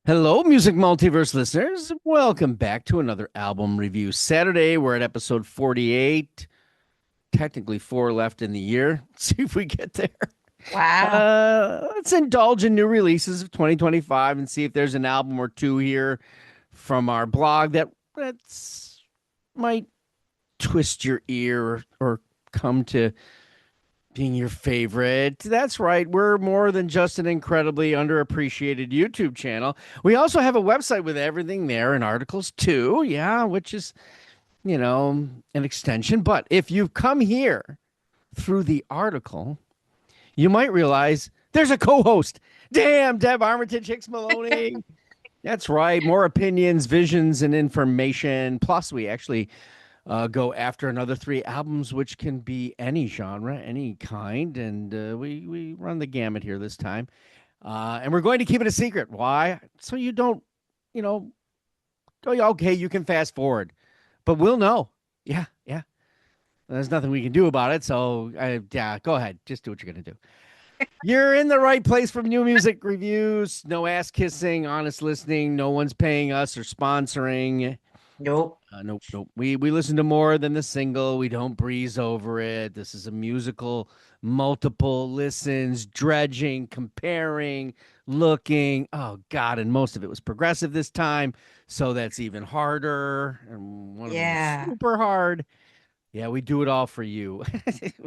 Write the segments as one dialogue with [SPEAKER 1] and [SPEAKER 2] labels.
[SPEAKER 1] Hello, Music Multiverse listeners. Welcome back to another album review Saturday. We're at episode 48. Technically, four left in the year. Let's see if we get there.
[SPEAKER 2] Wow.
[SPEAKER 1] Let's indulge in new releases of 2025 and see if there's an album or two here from our blog that's might twist your ear or come to being your favorite. That's right. We're more than just an incredibly underappreciated YouTube channel. We also have a website with everything there and articles too. Yeah, which is, an extension. But if you've come here through the article, you might realize there's a co host. Damn, Deb Armitage, Hicks Maloney. That's right. More opinions, visions, and information. Plus, we actually go after another three albums, which can be any genre, any kind, and we run the gamut here this time. And we're going to keep it a secret. Why? So you don't, you know, okay, you can fast forward, but we'll know. Yeah, yeah. There's nothing we can do about it. So yeah, go ahead, just do what you're gonna do. You're in the right place for new music reviews. No ass kissing, honest listening. No one's paying us or sponsoring.
[SPEAKER 2] Nope.
[SPEAKER 1] Nope, nope. We listen to more than the single. We don't breeze over it. This is a musical, multiple listens, dredging, comparing, looking. Oh God, and most of it was progressive this time, so that's even harder. And one of them was
[SPEAKER 2] Yeah.
[SPEAKER 1] super hard. Yeah, we do it all for you.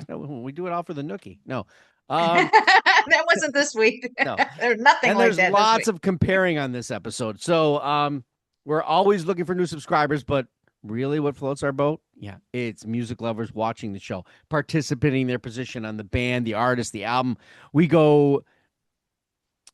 [SPEAKER 1] We do it all for the nookie. No, um,
[SPEAKER 2] That wasn't this week.
[SPEAKER 1] no.
[SPEAKER 2] There's nothing
[SPEAKER 1] And
[SPEAKER 2] like
[SPEAKER 1] there's
[SPEAKER 2] that this
[SPEAKER 1] lots
[SPEAKER 2] week.
[SPEAKER 1] of comparing on this episode. So we're always looking for new subscribers, but really what floats our boat? Yeah, it's music lovers watching the show, participating in their position on the band, the artist, the album. We go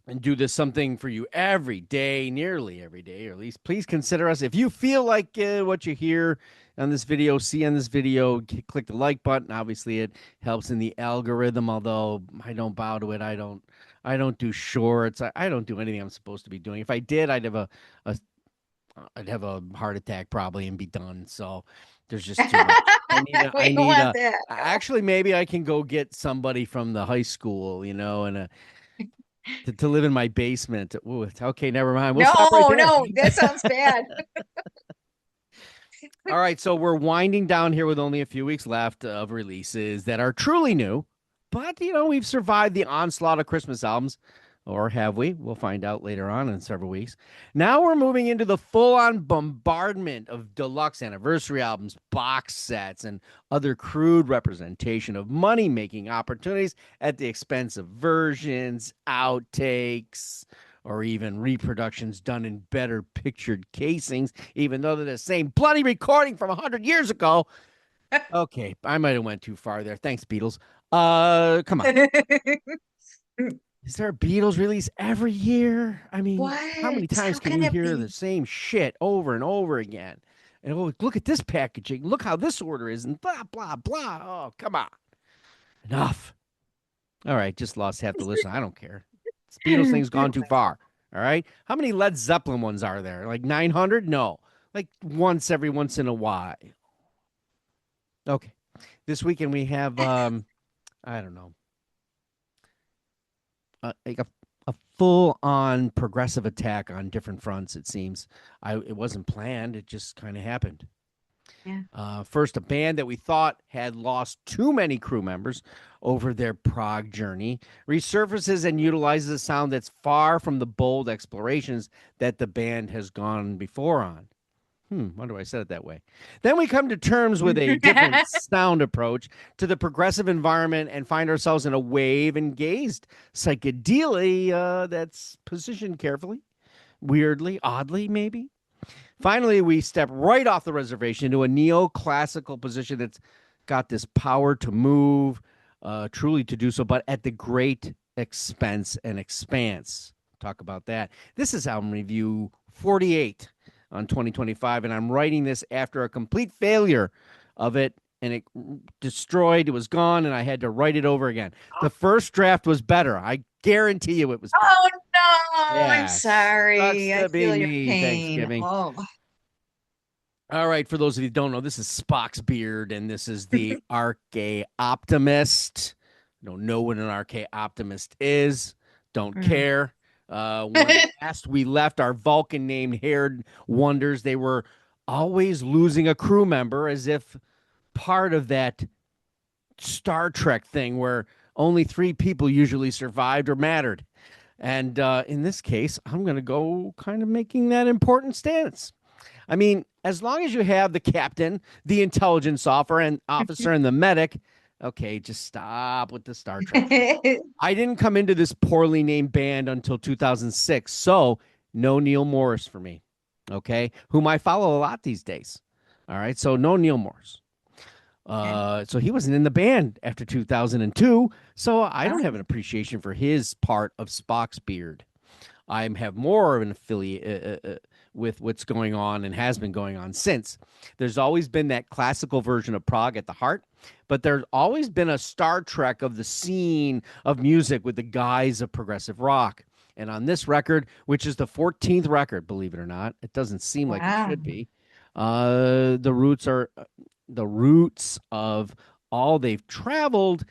[SPEAKER 1] and do this something for you every day, nearly every day, or at least please consider us. If you feel like what you hear on this video, see on this video, click the like button. Obviously, it helps in the algorithm. Although I don't bow to it, I don't do shorts. I don't do anything I'm supposed to be doing. If I did, a I'd have a heart attack probably and be done. So there's just too much.
[SPEAKER 2] We
[SPEAKER 1] I
[SPEAKER 2] don't
[SPEAKER 1] need
[SPEAKER 2] want
[SPEAKER 1] a.
[SPEAKER 2] that.
[SPEAKER 1] Actually, maybe I can go get somebody from the high school, and to live in my basement. Ooh, okay, never mind. We'll stop right
[SPEAKER 2] No,
[SPEAKER 1] there.
[SPEAKER 2] no, that sounds bad.
[SPEAKER 1] All right, so we're winding down here with only a few weeks left of releases that are truly new. But, we've survived the onslaught of Christmas albums. Or have we? We'll find out later on in several weeks. Now we're moving into the full on bombardment of deluxe anniversary albums, box sets, and other crude representation of money making opportunities at the expense of versions, outtakes, or even reproductions done in better pictured casings, even though they're the same bloody recording from 100 years ago. Okay, I might have went too far there. Thanks, Beatles. Come on. Is there a Beatles release every year? I mean, how many
[SPEAKER 2] What?
[SPEAKER 1] times
[SPEAKER 2] How
[SPEAKER 1] can
[SPEAKER 2] can
[SPEAKER 1] you
[SPEAKER 2] it
[SPEAKER 1] hear the
[SPEAKER 2] be?
[SPEAKER 1] same shit over and over again? And oh, look at this packaging. Look how this order is, and blah blah blah. Oh, come on, enough. All right, just lost half the listen. I don't care. This Beatles thing's gone too far. All right, how many Led Zeppelin ones are there? Like 900? No, like once in a while. Okay, this weekend we have I don't know, like a full on progressive attack on different fronts. It seems it wasn't planned. It just kind of happened.
[SPEAKER 2] Yeah.
[SPEAKER 1] First, a band that we thought had lost too many crew members over their prog journey resurfaces and utilizes a sound that's far from the bold explorations that the band has gone before on. Wonder why I said it that way. Then we come to terms with a different sound approach to the progressive environment and find ourselves in a wave and gazed psychedelia that's positioned carefully, weirdly, oddly, maybe. Finally, we step right off the reservation into a neoclassical position that's got this power to move, truly to do so, but at the great expense and expanse. Talk about that. This is album review 48 on 2025, and I'm writing this after a complete failure of it, and it destroyed. It was gone, and I had to write it over again. The first draft was better. I guarantee you it was better.
[SPEAKER 2] Oh no, I'm
[SPEAKER 1] Yeah, sucks
[SPEAKER 2] sorry. I
[SPEAKER 1] to be
[SPEAKER 2] feel your
[SPEAKER 1] me.
[SPEAKER 2] pain.
[SPEAKER 1] Thanksgiving.
[SPEAKER 2] Oh.
[SPEAKER 1] All right, for those of you who don't know, this is Spock's beard, and this is the Arche Optimist. Don't know what an Arche Optimist is. Don't
[SPEAKER 2] Mm.
[SPEAKER 1] care. When last we left our Vulcan-named haired wonders, they were always losing a crew member, as if part of that Star Trek thing where only 3 people usually survived or mattered. And in this case, I'm going to go kind of making that important stance. I mean, as long as you have the captain, the intelligence officer, and the medic, okay, just stop with the Star Trek. I didn't come into this poorly named band until 2006, so no Neil Morris for me, okay, whom I follow a lot these days. All right, so no Neil Morris. So he wasn't in the band after 2002, so I don't have an appreciation for his part of Spock's beard. I have more of an affiliate with what's going on and has been going on since. There's always been that classical version of prog at the heart, but there's always been a Star Trek of the scene of music with the guise of progressive rock. And on this record, which is the 14th record, believe it or not, it doesn't seem like it should be. The roots of all they've traveled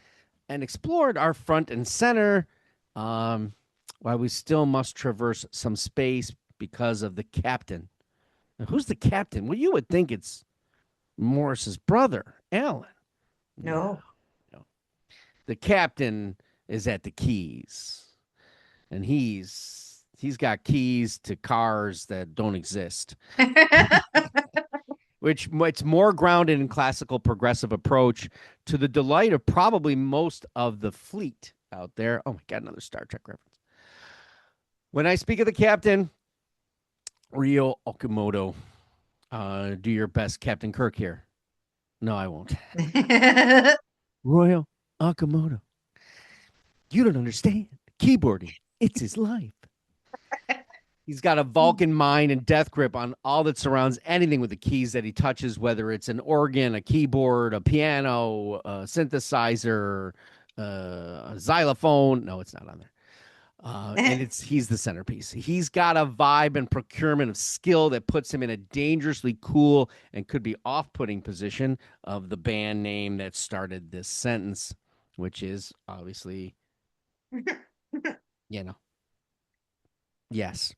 [SPEAKER 1] and explored are front and center. While we still must traverse some space because of the captain. Now, who's the captain? Well, you would think it's Morris's brother, Alan.
[SPEAKER 2] No.
[SPEAKER 1] The captain is at the keys, and he's got keys to cars that don't exist. Which it's more grounded in classical progressive approach to the delight of probably most of the fleet out there. Oh my God, another Star Trek reference. When I speak of the captain, Ryo Okamoto, do your best, Captain Kirk here. No, I won't. Ryo Okamoto. You don't understand. Keyboarding, it's his life. He's got a Vulcan mind and death grip on all that surrounds anything with the keys that he touches, whether it's an organ, a keyboard, a piano, a synthesizer, a xylophone. No, it's not on there. And he's the centerpiece. He's got a vibe and procurement of skill that puts him in a dangerously cool and could be off-putting position of the band name that started this sentence, which is obviously, yes.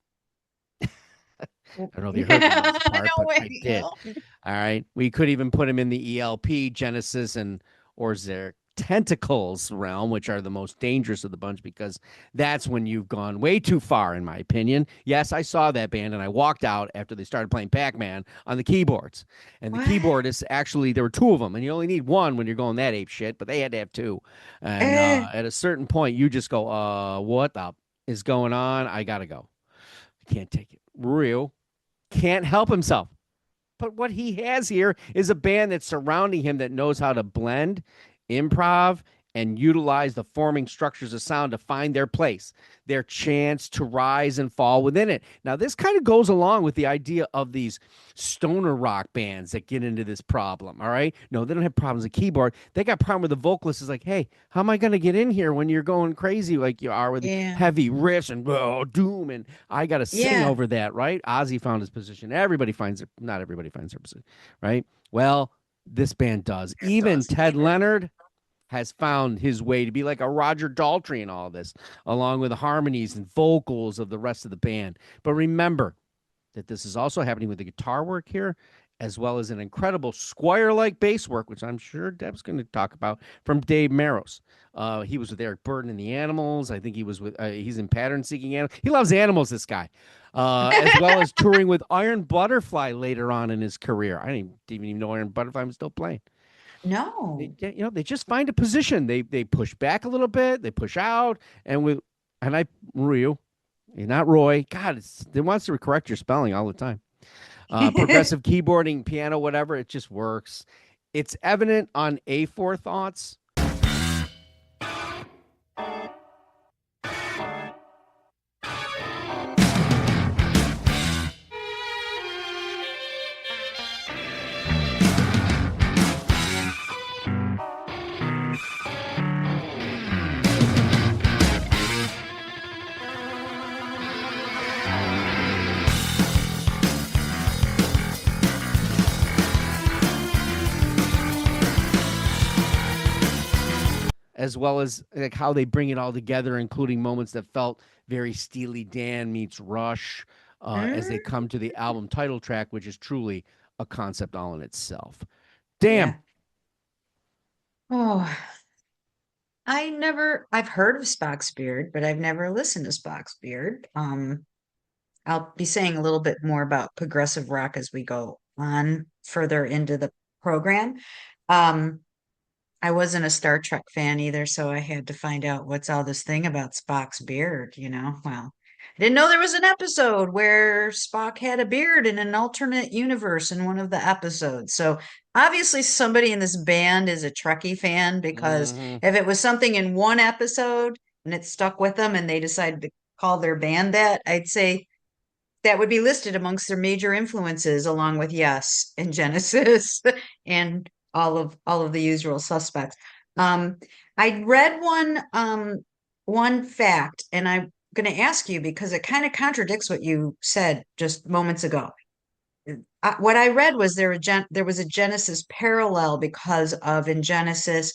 [SPEAKER 1] I don't know if you heard the last part, but I did. All right. We could even put him in the ELP, Genesis, and or their Tentacles realm, which are the most dangerous of the bunch, because that's when you've gone way too far, in my opinion. Yes, I saw that band, and I walked out after they started playing Pac-Man on the keyboards. And the keyboard is actually, there were 2 of them, and you only need 1 when you're going that ape shit, but they had to have 2. And at a certain point, you just go, what the is going on? I got to go. I can't take it. Real can't help himself. But what he has here is a band that's surrounding him that knows how to blend, improv, and utilize the forming structures of sound to find their place, their chance to rise and fall within it. Now, this kind of goes along with the idea of these stoner rock bands that get into this problem, all right? No, they don't have problems with keyboard. They got problem with the vocalist is like, hey, how am I going to get in here when you're going crazy like you are with heavy riffs and doom, and I got to sing over that, right? Ozzy found his position. Everybody finds it. Not everybody finds their position, right? Well, this band does. Even Ted Leonard has found his way to be like a Roger Daltrey in all this, along with the harmonies and vocals of the rest of the band. But remember that this is also happening with the guitar work here, as well as an incredible Squire-like bass work, which I'm sure Deb's going to talk about, from Dave Maros. He was with Eric Burden and the Animals. I think he was with, he's in Pattern Seeking Animals. He loves animals, this guy. As well as touring with Iron Butterfly later on in his career. I didn't even know Iron Butterfly was still playing.
[SPEAKER 2] No,
[SPEAKER 1] they just find a position. They push back a little bit. They push out, and Ryu, you're not Roy. God, it wants to correct your spelling all the time. Progressive keyboarding, piano, whatever, it just works. It's evident on Aforethoughts. as well as like how they bring it all together, including moments that felt very Steely Dan meets Rush, as they
[SPEAKER 2] Mm,
[SPEAKER 1] come to the album title track, which is truly a concept all in itself. Damn.
[SPEAKER 2] yeah. Oh, I've heard of Spock's Beard, but I've never listened to Spock's Beard. I'll be saying a little bit more about progressive rock as we go on further into the program. Um, I wasn't a Star Trek fan either, so I had to find out what's all this thing about Spock's beard, you know? Well, I didn't know there was an episode where Spock had a beard in an alternate universe in one of the episodes. So obviously somebody in this band is a Trekkie fan because
[SPEAKER 1] Hmm.
[SPEAKER 2] if it was something in one episode and it stuck with them and they decided to call their band that, I'd say that would be listed amongst their major influences, along with Yes and Genesis and all of the usual suspects. Um, I read one fact, and I'm going to ask you because it kind of contradicts what you said just moments ago. What I read was there was a Genesis parallel because of in Genesis,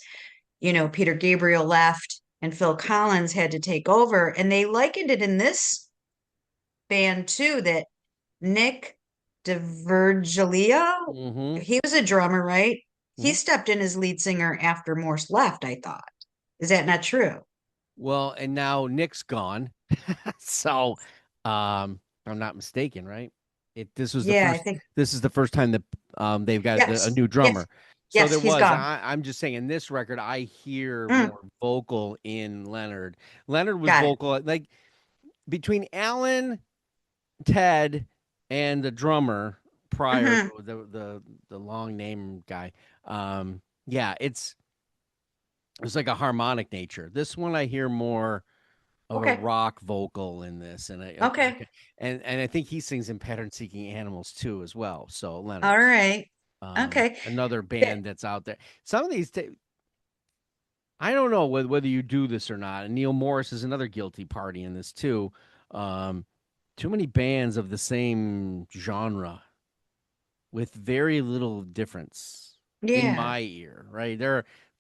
[SPEAKER 2] Peter Gabriel left and Phil Collins had to take over, and they likened it in this band too that Nick DeVirgilio,
[SPEAKER 1] Hmm.
[SPEAKER 2] he was a drummer, right? He
[SPEAKER 1] Hmm.
[SPEAKER 2] stepped in as lead singer after Morse left, I thought. Is that not true?
[SPEAKER 1] Well, and now Nick's gone. So, if I'm not mistaken, right?
[SPEAKER 2] Yeah, I think
[SPEAKER 1] this is the first time that they've got a
[SPEAKER 2] yes,
[SPEAKER 1] new
[SPEAKER 2] yes,
[SPEAKER 1] drummer. So
[SPEAKER 2] yes,
[SPEAKER 1] there
[SPEAKER 2] he's
[SPEAKER 1] was,
[SPEAKER 2] gone.
[SPEAKER 1] I'm just saying in this record, I hear
[SPEAKER 2] Mm,
[SPEAKER 1] more vocal in Leonard. Leonard was
[SPEAKER 2] got it.
[SPEAKER 1] vocal, like between Alan, Ted, and the drummer prior,
[SPEAKER 2] Hmm.
[SPEAKER 1] the long name guy. Yeah, it's like a harmonic nature. This one I hear more of a
[SPEAKER 2] Okay,
[SPEAKER 1] rock vocal in this, and
[SPEAKER 2] okay,
[SPEAKER 1] and I think he sings in Pattern Seeking Animals too as well. So
[SPEAKER 2] all
[SPEAKER 1] Leonard,
[SPEAKER 2] right, okay.
[SPEAKER 1] another
[SPEAKER 2] Th-
[SPEAKER 1] band that's out there. Some of these, I don't know whether you do this or not. And Neil Morris is another guilty party in this too. Um, Too many bands of the same genre with very little difference in
[SPEAKER 2] Yeah,
[SPEAKER 1] my ear, right?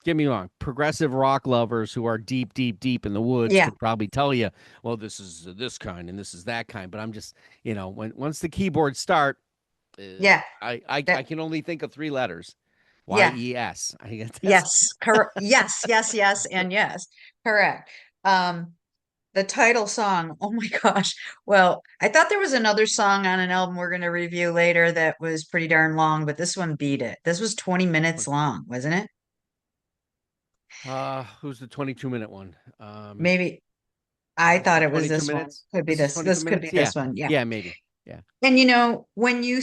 [SPEAKER 1] Get me wrong, progressive rock lovers who are deep, deep, deep in the woods
[SPEAKER 2] yeah,
[SPEAKER 1] could probably tell you, well, this is this kind and this is that kind. But I'm just, when once the keyboards start, uh,
[SPEAKER 2] yeah,
[SPEAKER 1] I
[SPEAKER 2] that,
[SPEAKER 1] can only think of three letters,
[SPEAKER 2] yeah,
[SPEAKER 1] YES. That's
[SPEAKER 2] yes, correct. Yes, yes, yes, and yes, correct. Um, The title song, oh my gosh. Well, I thought there was another song on an album we're going to review later that was pretty darn long, but this one beat it. This was 20 minutes long, wasn't it?
[SPEAKER 1] who's the 22-minute one?
[SPEAKER 2] Maybe
[SPEAKER 1] Is
[SPEAKER 2] I
[SPEAKER 1] this
[SPEAKER 2] thought
[SPEAKER 1] the
[SPEAKER 2] it was
[SPEAKER 1] 22
[SPEAKER 2] this one.
[SPEAKER 1] minutes?
[SPEAKER 2] Could be
[SPEAKER 1] This is
[SPEAKER 2] this.
[SPEAKER 1] 22
[SPEAKER 2] This could be
[SPEAKER 1] minutes? Yeah.
[SPEAKER 2] this one. Yeah.
[SPEAKER 1] Yeah, maybe. Yeah.
[SPEAKER 2] And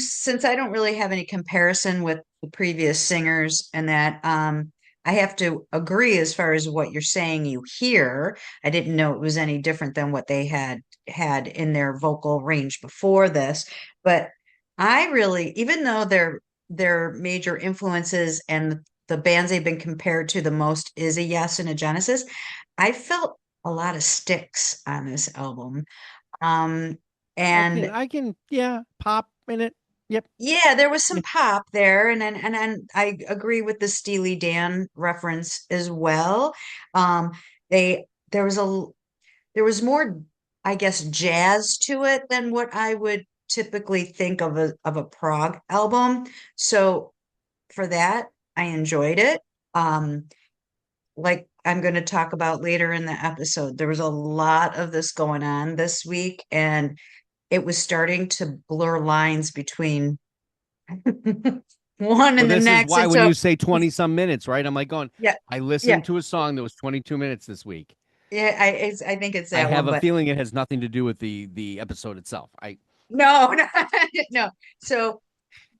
[SPEAKER 2] since I don't really have any comparison with the previous singers and that, I have to agree as far as what you're saying you hear. I didn't know it was any different than what they had in their vocal range before this. But I really, even though their major influences and the bands they've been compared to the most is a Yes and a Genesis, I felt a lot of sticks on this album. Um, and
[SPEAKER 1] Yeah, pop in it. Yep.
[SPEAKER 2] yeah, there was some
[SPEAKER 1] Yeah.
[SPEAKER 2] pop there, and I agree with the Steely Dan reference as well. Um, they there was more, I guess, jazz to it than what I would typically think of a prog album. So for that, I enjoyed it. Um, like I'm going to talk about later in the episode, there was a lot of this going on this week, and it was starting to blur lines between one
[SPEAKER 1] Well,
[SPEAKER 2] and the
[SPEAKER 1] this is
[SPEAKER 2] next.
[SPEAKER 1] why
[SPEAKER 2] And
[SPEAKER 1] when
[SPEAKER 2] so,
[SPEAKER 1] you say 20 some minutes, right? I'm like going,
[SPEAKER 2] yeah,
[SPEAKER 1] I
[SPEAKER 2] yeah,
[SPEAKER 1] listened to a song that was 22 minutes this week.
[SPEAKER 2] yeah. I think it's
[SPEAKER 1] I
[SPEAKER 2] that
[SPEAKER 1] have
[SPEAKER 2] one,
[SPEAKER 1] a
[SPEAKER 2] but
[SPEAKER 1] feeling it has nothing to do with the episode itself. I
[SPEAKER 2] no, no, no. So,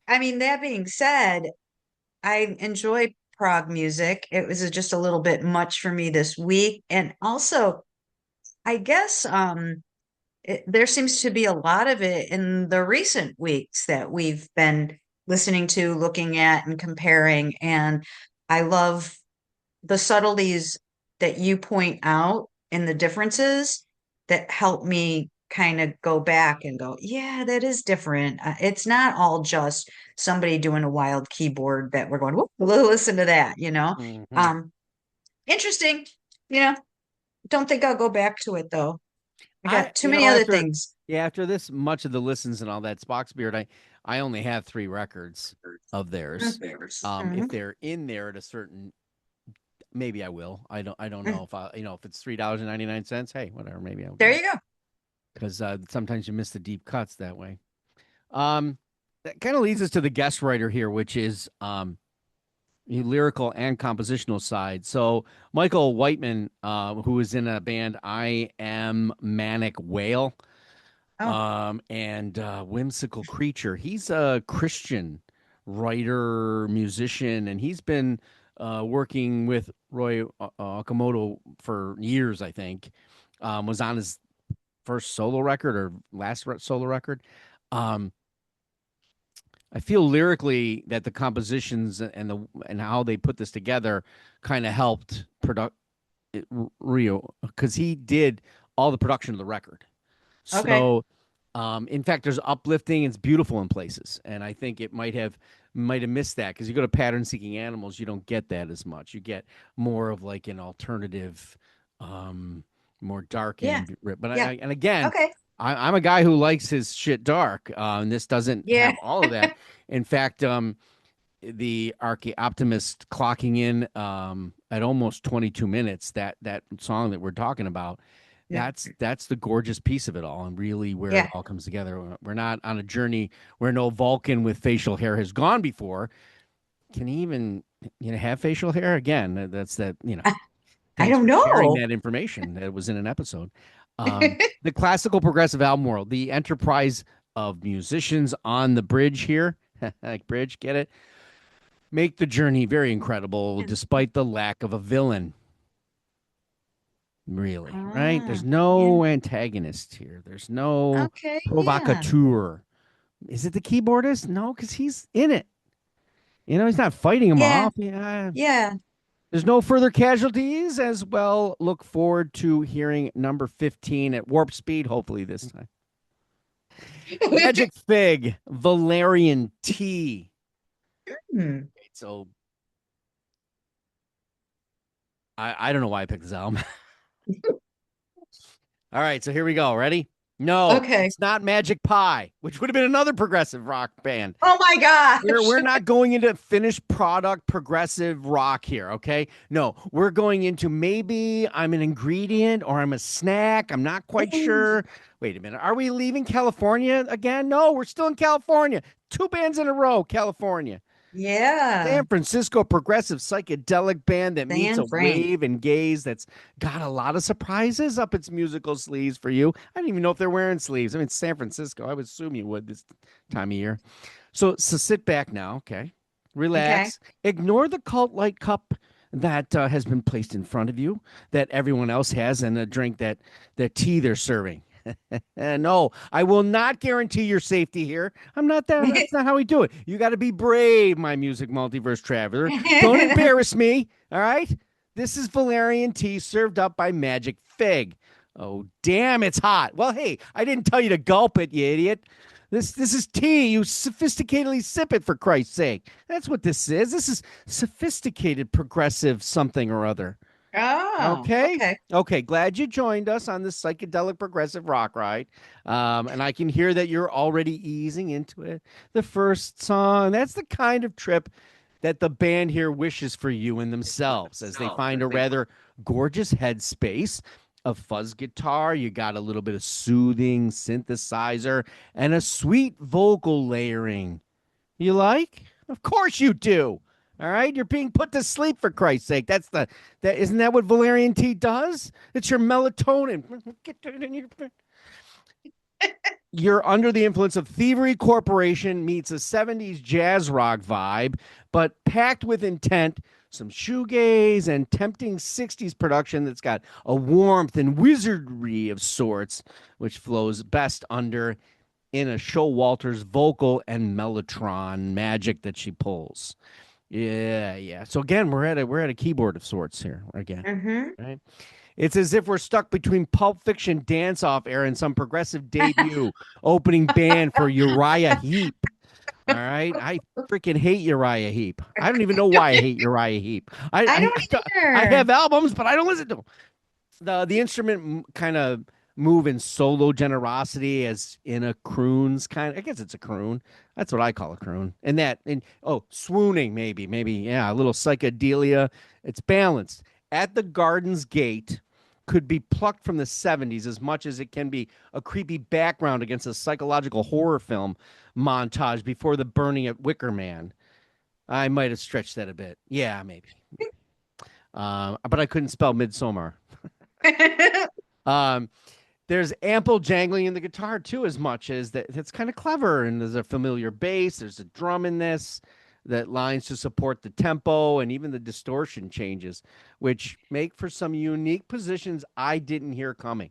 [SPEAKER 2] I mean, that being said, I enjoy prog music. It was just a little bit much for me this week. And also, I guess there seems to be a lot of it in the recent weeks that we've been listening to, looking at, and comparing. And I love the subtleties that you point out and the differences that help me kind of go back and go, yeah, that is different. It's not all just somebody doing a wild keyboard that we're going, "Whoop, listen to that,"
[SPEAKER 1] Mhm.
[SPEAKER 2] Um, Interesting. Yeah. Don't think I'll go back to it though. I
[SPEAKER 1] I,
[SPEAKER 2] got too
[SPEAKER 1] you
[SPEAKER 2] many
[SPEAKER 1] know,
[SPEAKER 2] other
[SPEAKER 1] after
[SPEAKER 2] things.
[SPEAKER 1] yeah, after this much of the listens and all that, Spock's Beard, I only have 3 records of theirs. If
[SPEAKER 2] Mhm.
[SPEAKER 1] they're in there at a certain, maybe I will. I don't know if if it's $3.99. Hey, whatever, maybe I'll
[SPEAKER 2] There
[SPEAKER 1] go
[SPEAKER 2] you go.
[SPEAKER 1] because sometimes you miss the deep cuts that way. Um, that kind of leads us to the guest writer here, which is the lyrical and compositional side. So Michael Whiteman, who is in a band I Am Manic Whale,
[SPEAKER 2] Oh,
[SPEAKER 1] and Whimsical Creature. He's a Christian writer, musician, and he's been working with Roy Okamoto for years, I think. Was on his first solo record or last solo record. Um, I feel lyrically that the compositions and how they put this together kind of helped Rio because he did all the production of the record.
[SPEAKER 2] okay.
[SPEAKER 1] So, in fact, there's uplifting. It's beautiful in places, and I think it might have missed that because you go to pattern seeking animals, you don't get that as much. You get more of like an alternative, um, more dark
[SPEAKER 2] Yeah.
[SPEAKER 1] and but
[SPEAKER 2] Yeah.
[SPEAKER 1] and again,
[SPEAKER 2] Okay.
[SPEAKER 1] I'm a guy who likes his shit dark, and this doesn't
[SPEAKER 2] Yeah.
[SPEAKER 1] have all of that. In fact, the Archie Optimist clocking in at almost 22 minutes. That song that we're talking about,
[SPEAKER 2] Yeah.
[SPEAKER 1] that's the gorgeous piece of it all, and really where it
[SPEAKER 2] Yeah.
[SPEAKER 1] all comes together. We're not on a journey where no Vulcan with facial hair has gone before. Can he even have facial hair again? That's that.
[SPEAKER 2] I, I
[SPEAKER 1] Thanks
[SPEAKER 2] don't
[SPEAKER 1] for sharing
[SPEAKER 2] know.
[SPEAKER 1] that information. That was in an episode. The classical progressive album world, the enterprise of musicians on the bridge here, like bridge, get it? Make the journey very incredible despite the lack of a villain. Really, right? There's
[SPEAKER 2] Ah, yeah.
[SPEAKER 1] no antagonist here. There's no
[SPEAKER 2] Okay. Yeah.
[SPEAKER 1] provocateur. Is it the keyboardist? No, because he's in it. He's not fighting him
[SPEAKER 2] Yeah.
[SPEAKER 1] off. Yeah.
[SPEAKER 2] Yeah.
[SPEAKER 1] There's no further casualties as well. Look forward to hearing number 15 at warp speed, hopefully this time. Magic Fig, Valerian Tea.
[SPEAKER 2] Hmm.
[SPEAKER 1] So I don't know why I picked this album. All right, so here we go. Ready? No,
[SPEAKER 2] Okay.
[SPEAKER 1] it's not Magic Pie, which would have been another progressive rock band.
[SPEAKER 2] Oh my
[SPEAKER 1] We're
[SPEAKER 2] gosh.
[SPEAKER 1] we're not going into finished product progressive rock here, okay? No, we're going into maybe I'm an ingredient or I'm a snack. I'm not quite sure. Wait a minute. Are we leaving California again? No, we're still in California. 2 bands in a row, California.
[SPEAKER 2] Yeah.
[SPEAKER 1] San Francisco progressive psychedelic band that meets a
[SPEAKER 2] San Fran.
[SPEAKER 1] wave and gaze that's got a lot of surprises up its musical sleeves for you. I don't even know if they're wearing sleeves. I mean, it's San Francisco. I would assume you would this time of year. So sit back now, okay?
[SPEAKER 2] Okay.
[SPEAKER 1] Relax. Ignore the cult like cup that has been placed in front of you that everyone else has and a drink that the tea they're serving. No, I will not guarantee your safety here. I'm not that. That's not how we do it. You got to be brave, my music multiverse traveler. Don't embarrass me. All right. This is Valerian tea served up by Magic Fig. Oh, damn, it's hot. Well, hey, I didn't tell you to gulp it, you idiot. This is tea. You sophisticatedly sip it for Christ's sake. That's what this is. This is sophisticated progressive something or other.
[SPEAKER 2] Oh,
[SPEAKER 1] Okay.
[SPEAKER 2] okay.
[SPEAKER 1] Okay. Glad you joined us on this psychedelic progressive rock ride. And I can hear that you're already easing into it. The first song. That's the kind of trip that the band here wishes for you and themselves as they find a rather gorgeous headspace of fuzz guitar. You got a little bit of soothing synthesizer and a sweet vocal layering. You like? Of course you do. All right, you're being put to sleep for Christ's sake. That isn't that what Valerian tea does? It's your melatonin. You're under the influence of Thievery Corporation meets a 70s jazz rock vibe, but packed with intent, some shoegaze and tempting 60s production that's got a warmth and wizardry of sorts, which flows best under in a Showalter's vocal and mellotron magic that she pulls. Yeah, yeah. So again, we're at a keyboard of sorts here again.
[SPEAKER 2] Mm-hmm.
[SPEAKER 1] Right? It's as if we're stuck between Pulp Fiction dance off era and some progressive debut opening band for Uriah Heep. All right. I freaking hate Uriah Heep. I don't even know why I hate Uriah Heep.
[SPEAKER 2] I don't
[SPEAKER 1] I
[SPEAKER 2] either.
[SPEAKER 1] have albums, but I don't listen to them. The instrument kind of move in solo generosity as in a croon's kind of, I guess it's a croon. That's what I call a croon. And swooning, maybe, yeah, a little psychedelia. It's balanced. At the Garden's Gate could be plucked from the 70s as much as it can be a creepy background against a psychological horror film montage before the burning at Wicker Man. I might have stretched that a bit. Yeah, maybe. But I couldn't spell midsummer. Um, there's ample jangling in the guitar too, as much as that. That's kind of clever, and there's a familiar bass. There's a drum in this that lines to support the tempo and even the distortion changes, which make for some unique positions I didn't hear coming.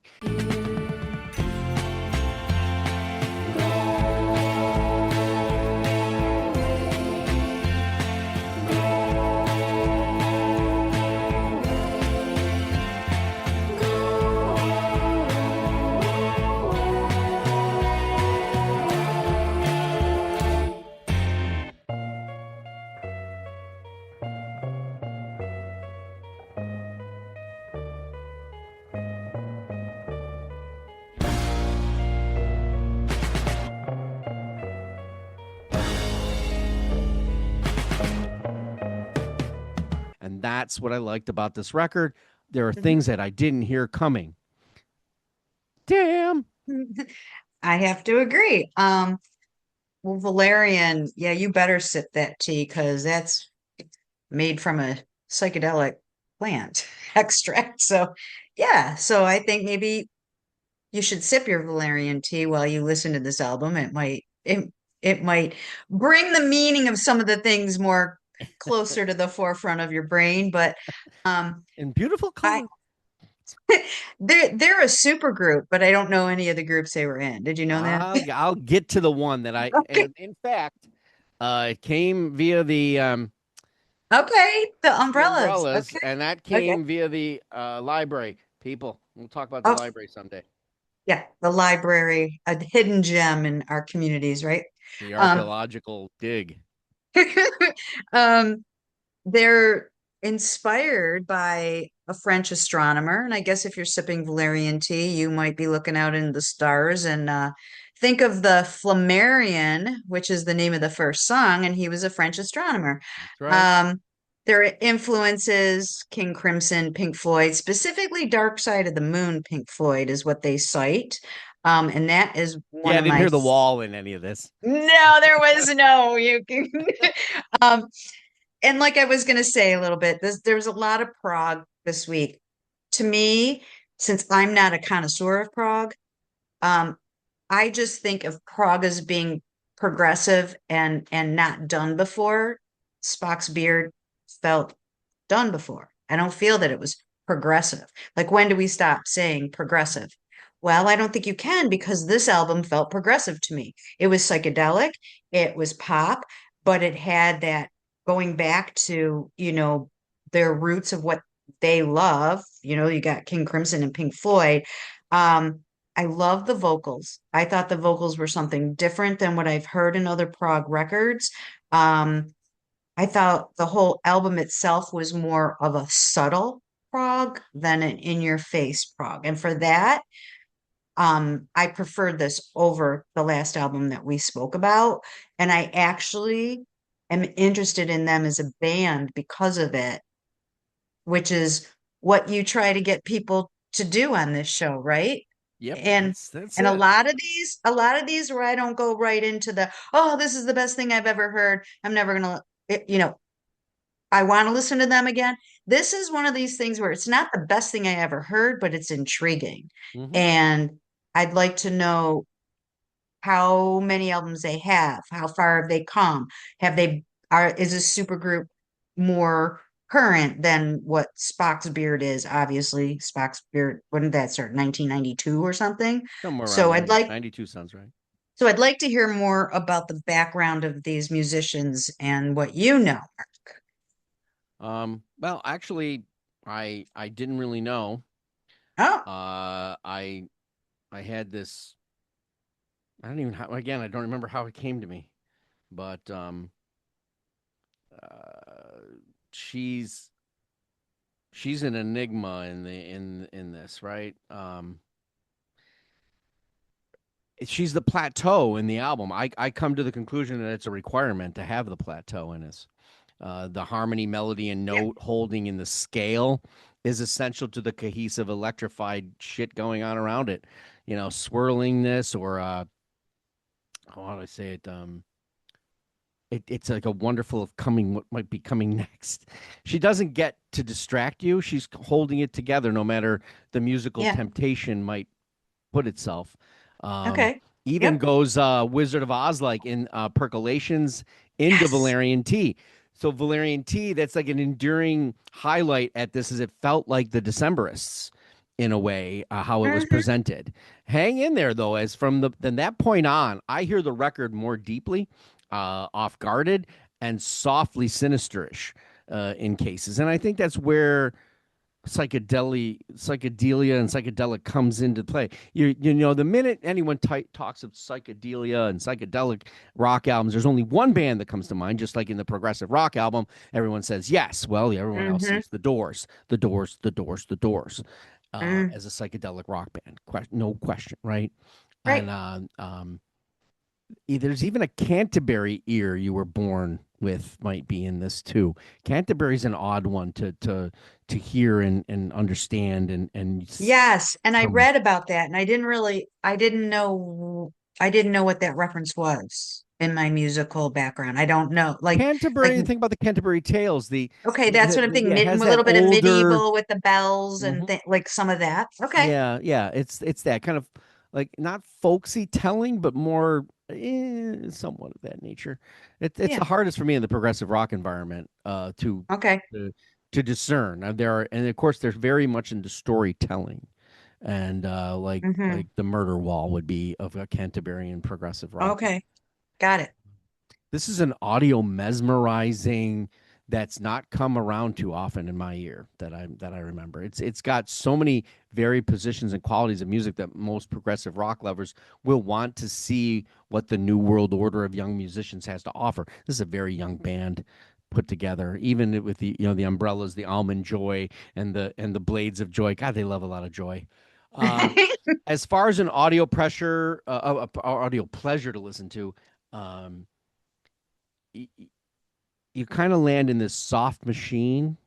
[SPEAKER 1] And that's what I liked about this record. There are things that I didn't hear coming. Damn.
[SPEAKER 2] I have to agree. Well, valerian, yeah, you better sip that tea because that's made from a psychedelic plant extract. So, yeah, so I think maybe you should sip your valerian tea while you listen to this album. It might bring the meaning of some of the things more closer to the forefront of your brain. But
[SPEAKER 1] In beautiful
[SPEAKER 2] I
[SPEAKER 1] color.
[SPEAKER 2] they're a super group, but I don't know any of the groups they were in. Did you know that?
[SPEAKER 1] I'll get to the one that I,
[SPEAKER 2] Okay.
[SPEAKER 1] and in fact, it came via
[SPEAKER 2] Okay, the
[SPEAKER 1] the
[SPEAKER 2] umbrellas.
[SPEAKER 1] umbrellas,
[SPEAKER 2] Okay.
[SPEAKER 1] and that
[SPEAKER 2] Okay.
[SPEAKER 1] came via the library. People, we'll talk about the
[SPEAKER 2] Oh,
[SPEAKER 1] library someday.
[SPEAKER 2] yeah, the library, a hidden gem in our communities, right?
[SPEAKER 1] The
[SPEAKER 2] Um,
[SPEAKER 1] archaeological dig.
[SPEAKER 2] um, they're inspired by a French astronomer. And I guess if you're sipping Valerian tea, you might be looking out in the stars and think of the Flammarion, which is the name of the first song, and he was a French astronomer.
[SPEAKER 1] That's right.
[SPEAKER 2] Um, their influences, King Crimson, Pink Floyd, specifically Dark Side of the Moon, Pink Floyd is what they cite. And that is one
[SPEAKER 1] Yeah, I
[SPEAKER 2] of
[SPEAKER 1] didn't
[SPEAKER 2] my
[SPEAKER 1] hear the wall in any of this.
[SPEAKER 2] no, there was no you can um and like I was going to say a little bit, there's a lot of prog this week. To me, since I'm not a connoisseur of prog, um, I just think of prog as being progressive and not done before. Spock's beard felt done before. I don't feel that it was progressive. Like when do we stop saying progressive? Well, I don't think you can because this album felt progressive to me. It was psychedelic, it was pop, but it had that going back to, their roots of what they love. You got King Crimson and Pink Floyd. Um, I love the vocals. I thought the vocals were something different than what I've heard in other prog records. Um, I thought the whole album itself was more of a subtle prog than an in-your-face prog. And for that, I preferred this over the last album that we spoke about. And I actually am interested in them as a band because of it, which is what you try to get people to do on this show, right?
[SPEAKER 1] Yep,
[SPEAKER 2] And
[SPEAKER 1] that's
[SPEAKER 2] and
[SPEAKER 1] it.
[SPEAKER 2] a lot of these where I don't go right into the, oh, this is the best thing I've ever heard. I'm never gonna, I want to listen to them again. This is one of these things where it's not the best thing I ever heard, but it's intriguing.
[SPEAKER 1] Hmm.
[SPEAKER 2] And I'd like to know how many albums they have, how far have they come? Have they is this supergroup more current than what Spock's Beard is? Obviously, Spock's Beard, when did that start? 1992 or something.
[SPEAKER 1] Somewhere around
[SPEAKER 2] So
[SPEAKER 1] there.
[SPEAKER 2] I'd
[SPEAKER 1] Yeah,
[SPEAKER 2] like
[SPEAKER 1] 92 sounds right.
[SPEAKER 2] so I'd like to hear more about the background of these musicians and what you know.
[SPEAKER 1] Well, actually, I didn't really know.
[SPEAKER 2] Oh,
[SPEAKER 1] I had this. I don't even. Again, I don't remember how it came to me. but uh, she's she's an enigma in this, right? She's the plateau in the album. I come to the conclusion that it's a requirement to have the plateau in this. The harmony, melody, and
[SPEAKER 2] Yeah.
[SPEAKER 1] note holding in the scale is essential to the cohesive, electrified shit going on around it. You know, swirlingness or how do I say it? It's like a wonderful of coming what might be coming next. She doesn't get to distract you. She's holding it together, no matter the musical
[SPEAKER 2] Yeah.
[SPEAKER 1] temptation might put itself. Um,
[SPEAKER 2] Okay.
[SPEAKER 1] Even
[SPEAKER 2] Yep.
[SPEAKER 1] goes Wizard of Oz like in percolations into
[SPEAKER 2] Yes.
[SPEAKER 1] Valerian tea. So Valerian tea, that's like an enduring highlight at this, is it felt like the Decemberists in a way, how it was
[SPEAKER 2] Hmm.
[SPEAKER 1] presented. Hang in there though, as from the then that point on, I hear the record more deeply, off guarded and softly sinisterish in cases, and I think that's where psychedelia and psychedelic comes into play. You know, the minute anyone talks of psychedelia and psychedelic rock albums, there's only one band that comes to mind. Just like in the progressive rock album, everyone says yes. Well, everyone else
[SPEAKER 2] Hmm.
[SPEAKER 1] sees the Doors, the Doors, the Doors, the Doors,
[SPEAKER 2] Mm.
[SPEAKER 1] as a psychedelic rock band. No question, right? And
[SPEAKER 2] Right.
[SPEAKER 1] there's even a Canterbury ear you were born with might be in this too. Canterbury's an odd one to hear and understand and
[SPEAKER 2] Yes. And I
[SPEAKER 1] from
[SPEAKER 2] read about that and I didn't know what that reference was in my musical background. I don't know. Like,
[SPEAKER 1] Canterbury. Think about the Canterbury Tales.
[SPEAKER 2] okay, that's what I'm thinking.
[SPEAKER 1] Yeah, it has
[SPEAKER 2] A
[SPEAKER 1] that
[SPEAKER 2] little bit of
[SPEAKER 1] older.
[SPEAKER 2] medieval with the bells and
[SPEAKER 1] Mhm.
[SPEAKER 2] like some of that. Okay.
[SPEAKER 1] Yeah, yeah. It's that kind of like not folksy telling, but more somewhat of that nature. It's
[SPEAKER 2] Yeah.
[SPEAKER 1] the hardest for me in the progressive rock environment
[SPEAKER 2] Okay.
[SPEAKER 1] to to discern. There are, and of course, they're very much into storytelling, and
[SPEAKER 2] Hmm.
[SPEAKER 1] like the Murder Wall would be of a Canterbury progressive rock.
[SPEAKER 2] Okay. Got it.
[SPEAKER 1] This is an audio mesmerizing that's not come around too often in my ear that I remember. It's got so many varied positions and qualities of music that most progressive rock lovers will want to see what the new world order of young musicians has to offer. This is a very young band put together, even with the the umbrellas, the almond joy, and the blades of joy. God, they love a lot of joy. Uh, as far as an audio pleasure to listen to, um, you kind of land in this soft machine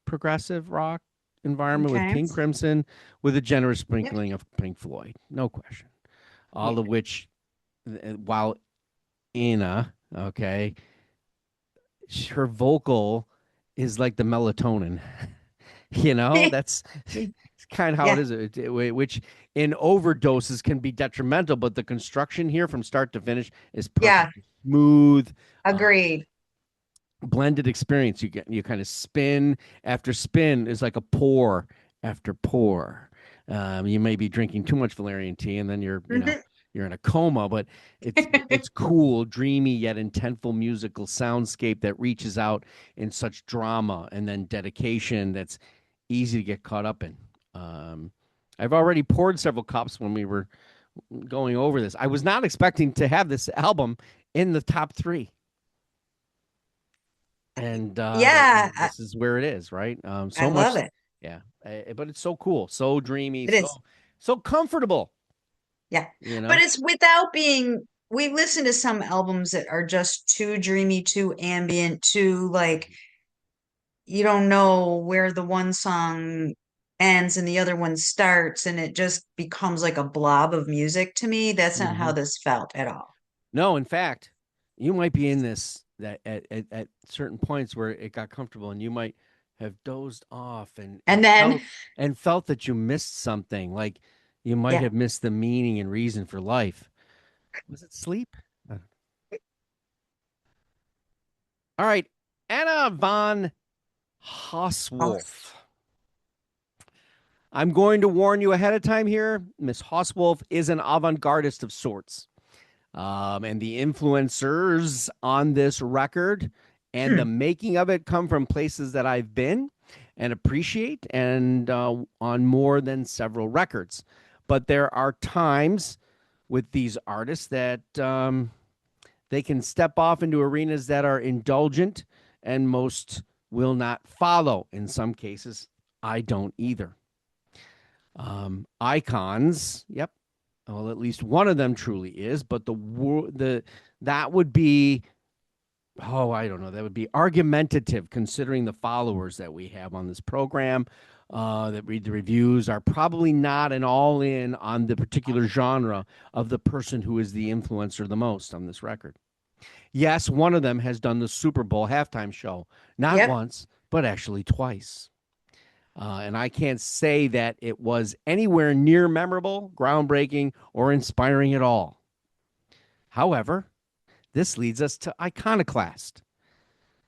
[SPEAKER 1] progressive rock environment with
[SPEAKER 2] Okay.
[SPEAKER 1] King Crimson, with a generous
[SPEAKER 2] Yep.
[SPEAKER 1] sprinkling of Pink Floyd, no question.
[SPEAKER 2] Yeah.
[SPEAKER 1] All of which, while Ina, okay, her vocal is like the melatonin. That's kind of how it
[SPEAKER 2] Yeah.
[SPEAKER 1] is. Which in overdoses can be detrimental, but the construction here from start to finish is
[SPEAKER 2] Yeah.
[SPEAKER 1] perfect, smooth. Uh,
[SPEAKER 2] Agreed.
[SPEAKER 1] Blended experience. You kind of spin after spin is like a pour after pour. You may be drinking too much valerian tea, and then
[SPEAKER 2] Hmm.
[SPEAKER 1] you're in a coma. But it's cool, dreamy yet intentful musical soundscape that reaches out in such drama and then dedication that's easy to get caught up in. Um, I've already poured several cups when we were going over this. I was not expecting to have this album in the top three, and
[SPEAKER 2] Yeah.
[SPEAKER 1] this is where it is, right?
[SPEAKER 2] I
[SPEAKER 1] So
[SPEAKER 2] love
[SPEAKER 1] much,
[SPEAKER 2] it.
[SPEAKER 1] yeah. But it's so cool, so dreamy,
[SPEAKER 2] It is.
[SPEAKER 1] so comfortable.
[SPEAKER 2] Yeah.
[SPEAKER 1] You
[SPEAKER 2] But
[SPEAKER 1] know,
[SPEAKER 2] it's without being, we listen to some albums that are just too dreamy, too ambient, too like you don't know where the one song ends and the other one starts, and it just becomes like a blob of music to me. That's not how
[SPEAKER 1] hmm
[SPEAKER 2] this felt at all.
[SPEAKER 1] no. In fact, you might be in this that at certain points where it got comfortable, and you might have dozed off
[SPEAKER 2] And then,
[SPEAKER 1] and felt that you missed something, like you might
[SPEAKER 2] yeah.
[SPEAKER 1] have missed the meaning and reason for life. Was it sleep? All right, Anna von
[SPEAKER 2] Oh,
[SPEAKER 1] Hauswolf. I'm going to warn you ahead of time here. Miss Hauswolf is an avant gardist of sorts. And the influencers on this record and the
[SPEAKER 2] hmm.
[SPEAKER 1] making of it come from places that I've been and appreciate, and on more than several records. But there are times with these artists that They can step off into arenas that are indulgent, and most will not follow. In some cases, I don't either. Icons, yep. Well, at least one of them truly is, but that would be, oh, I don't know. That would be argumentative considering the followers that we have on this program that read the reviews are probably not an all in on the particular genre of the person who is the influencer the most on this record. Yes, one of them has done the Super Bowl halftime show, not
[SPEAKER 2] Yep.
[SPEAKER 1] once, but actually twice. And I can't say that it was anywhere near memorable, groundbreaking, or inspiring at all. However, this leads us to Iconoclast,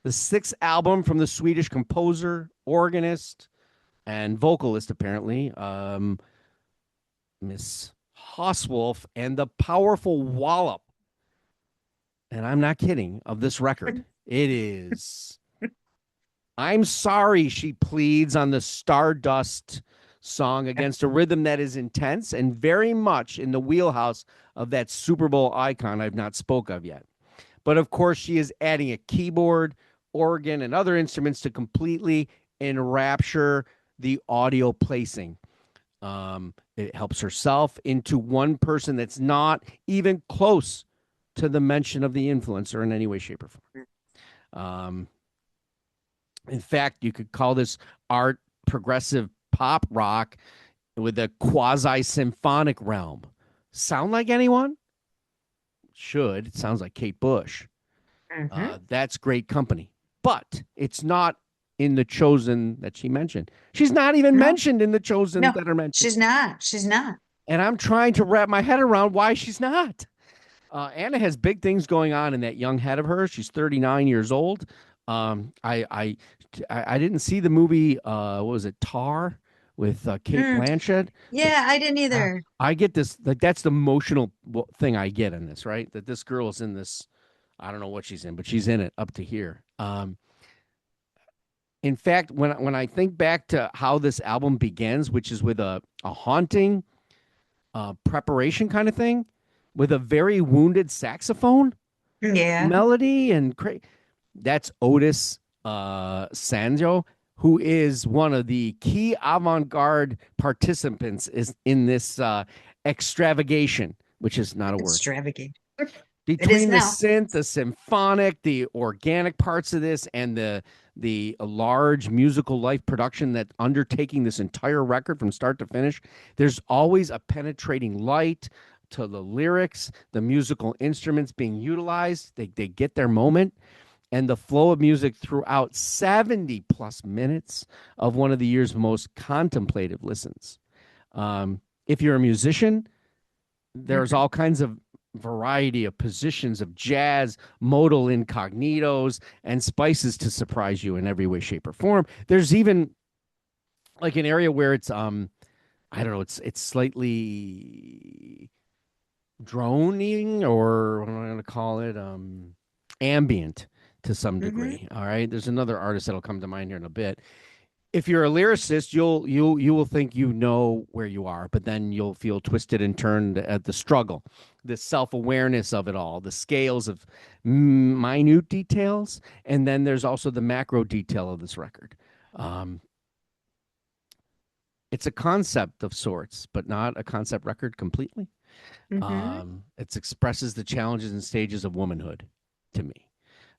[SPEAKER 1] the sixth album from the Swedish composer, organist, and vocalist, apparently, Miss Hoswolf, and the powerful wallop, and I'm not kidding, of this record. It is I'm sorry, she pleads on the Stardust song against a rhythm that is intense and very much in the wheelhouse of that Super Bowl icon I've not spoke of yet. But of course, she is adding a keyboard, organ, and other instruments to completely enrapture the audio placing. It helps herself into one person that's not even close to the mention of the influencer in any way, shape, or form. In fact, you could call this art progressive pop rock with a quasi-symphonic realm. Sound like anyone? Should. It sounds like Kate Bush. That's great company. But it's not in the chosen that she mentioned. She's not even mentioned in the chosen that are mentioned.
[SPEAKER 2] She's not. She's not.
[SPEAKER 1] And I'm trying to wrap my head around why she's not. Anna has big things going on in that young head of hers. She's 39 years old. I didn't see the movie. What was it, Tar, with Kate Blanchett?
[SPEAKER 2] Yeah, I didn't either.
[SPEAKER 1] I get this. Like, that's the emotional thing I get in this, right? That this girl is in this. I don't know what she's in, but she's in it up to here. In fact, when I think back to how this album begins, which is with a haunting preparation kind of thing, with a very wounded saxophone melody and that's Otis Sanjo, who is one of the key avant-garde participants is in this extravagation, which is not a word.
[SPEAKER 2] Extravagant.
[SPEAKER 1] Between the synth, the symphonic, the organic parts of this, and the large musical life production that undertaking this entire record from start to finish, there's always a penetrating light to the lyrics, the musical instruments being utilized. They get their moment. And the flow of music throughout 70 plus minutes of one of the year's most contemplative listens. If you're a musician, there's all kinds of variety of positions of jazz, modal incognitos, and spices to surprise you in every way, shape, or form. There's even like an area where it's I don't know, it's slightly droning, or what am I going to call it? Ambient to some degree. All right. There's another artist that'll come to mind here in a bit. If you're a lyricist, you will think you know where you are, but then you'll feel twisted and turned at the struggle, the self-awareness of it all, the scales of minute details, and then there's also the macro detail of this record. It's a concept of sorts, but not a concept record completely. It expresses the challenges and stages of womanhood to me,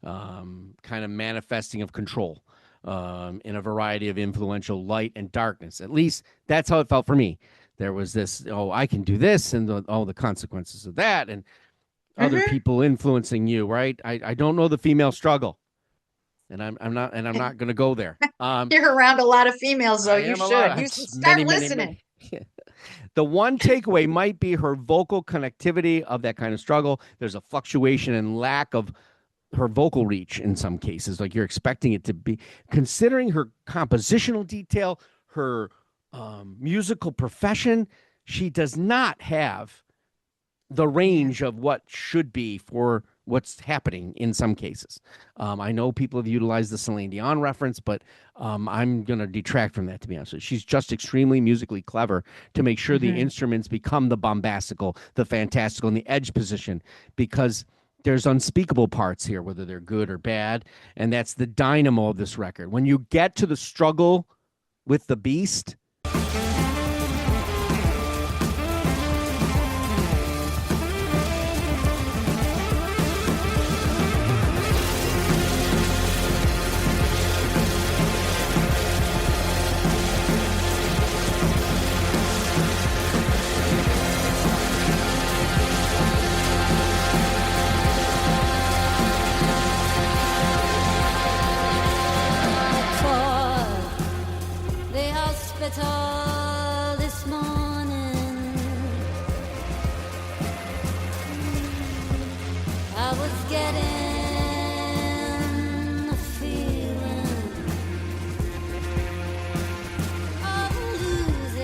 [SPEAKER 1] kind of manifesting of control in a variety of influential light and darkness. At least that's how it felt for me. There was this, I can do this, and all the consequences of that, and other people influencing you, right? I don't know the female struggle, and I'm not going to go there.
[SPEAKER 2] You're around a lot of females, though. You should. You should start listening.
[SPEAKER 1] The one takeaway might be her vocal connectivity of that kind of struggle. There's a fluctuation and lack of her vocal reach in some cases, like you're expecting it to be. Considering her compositional detail, her musical profession, she does not have the range of what should be for what's happening in some cases. I know people have utilized the Celine Dion reference, but I'm going to detract from that, to be honest with you. She's just extremely musically clever to make sure the instruments become the bombastical, the fantastical, and the edge position, because there's unspeakable parts here, whether they're good or bad, and that's the dynamo of this record. When you get to the struggle with the beast,
[SPEAKER 3] the hospital this morning. I was getting a feeling of losing.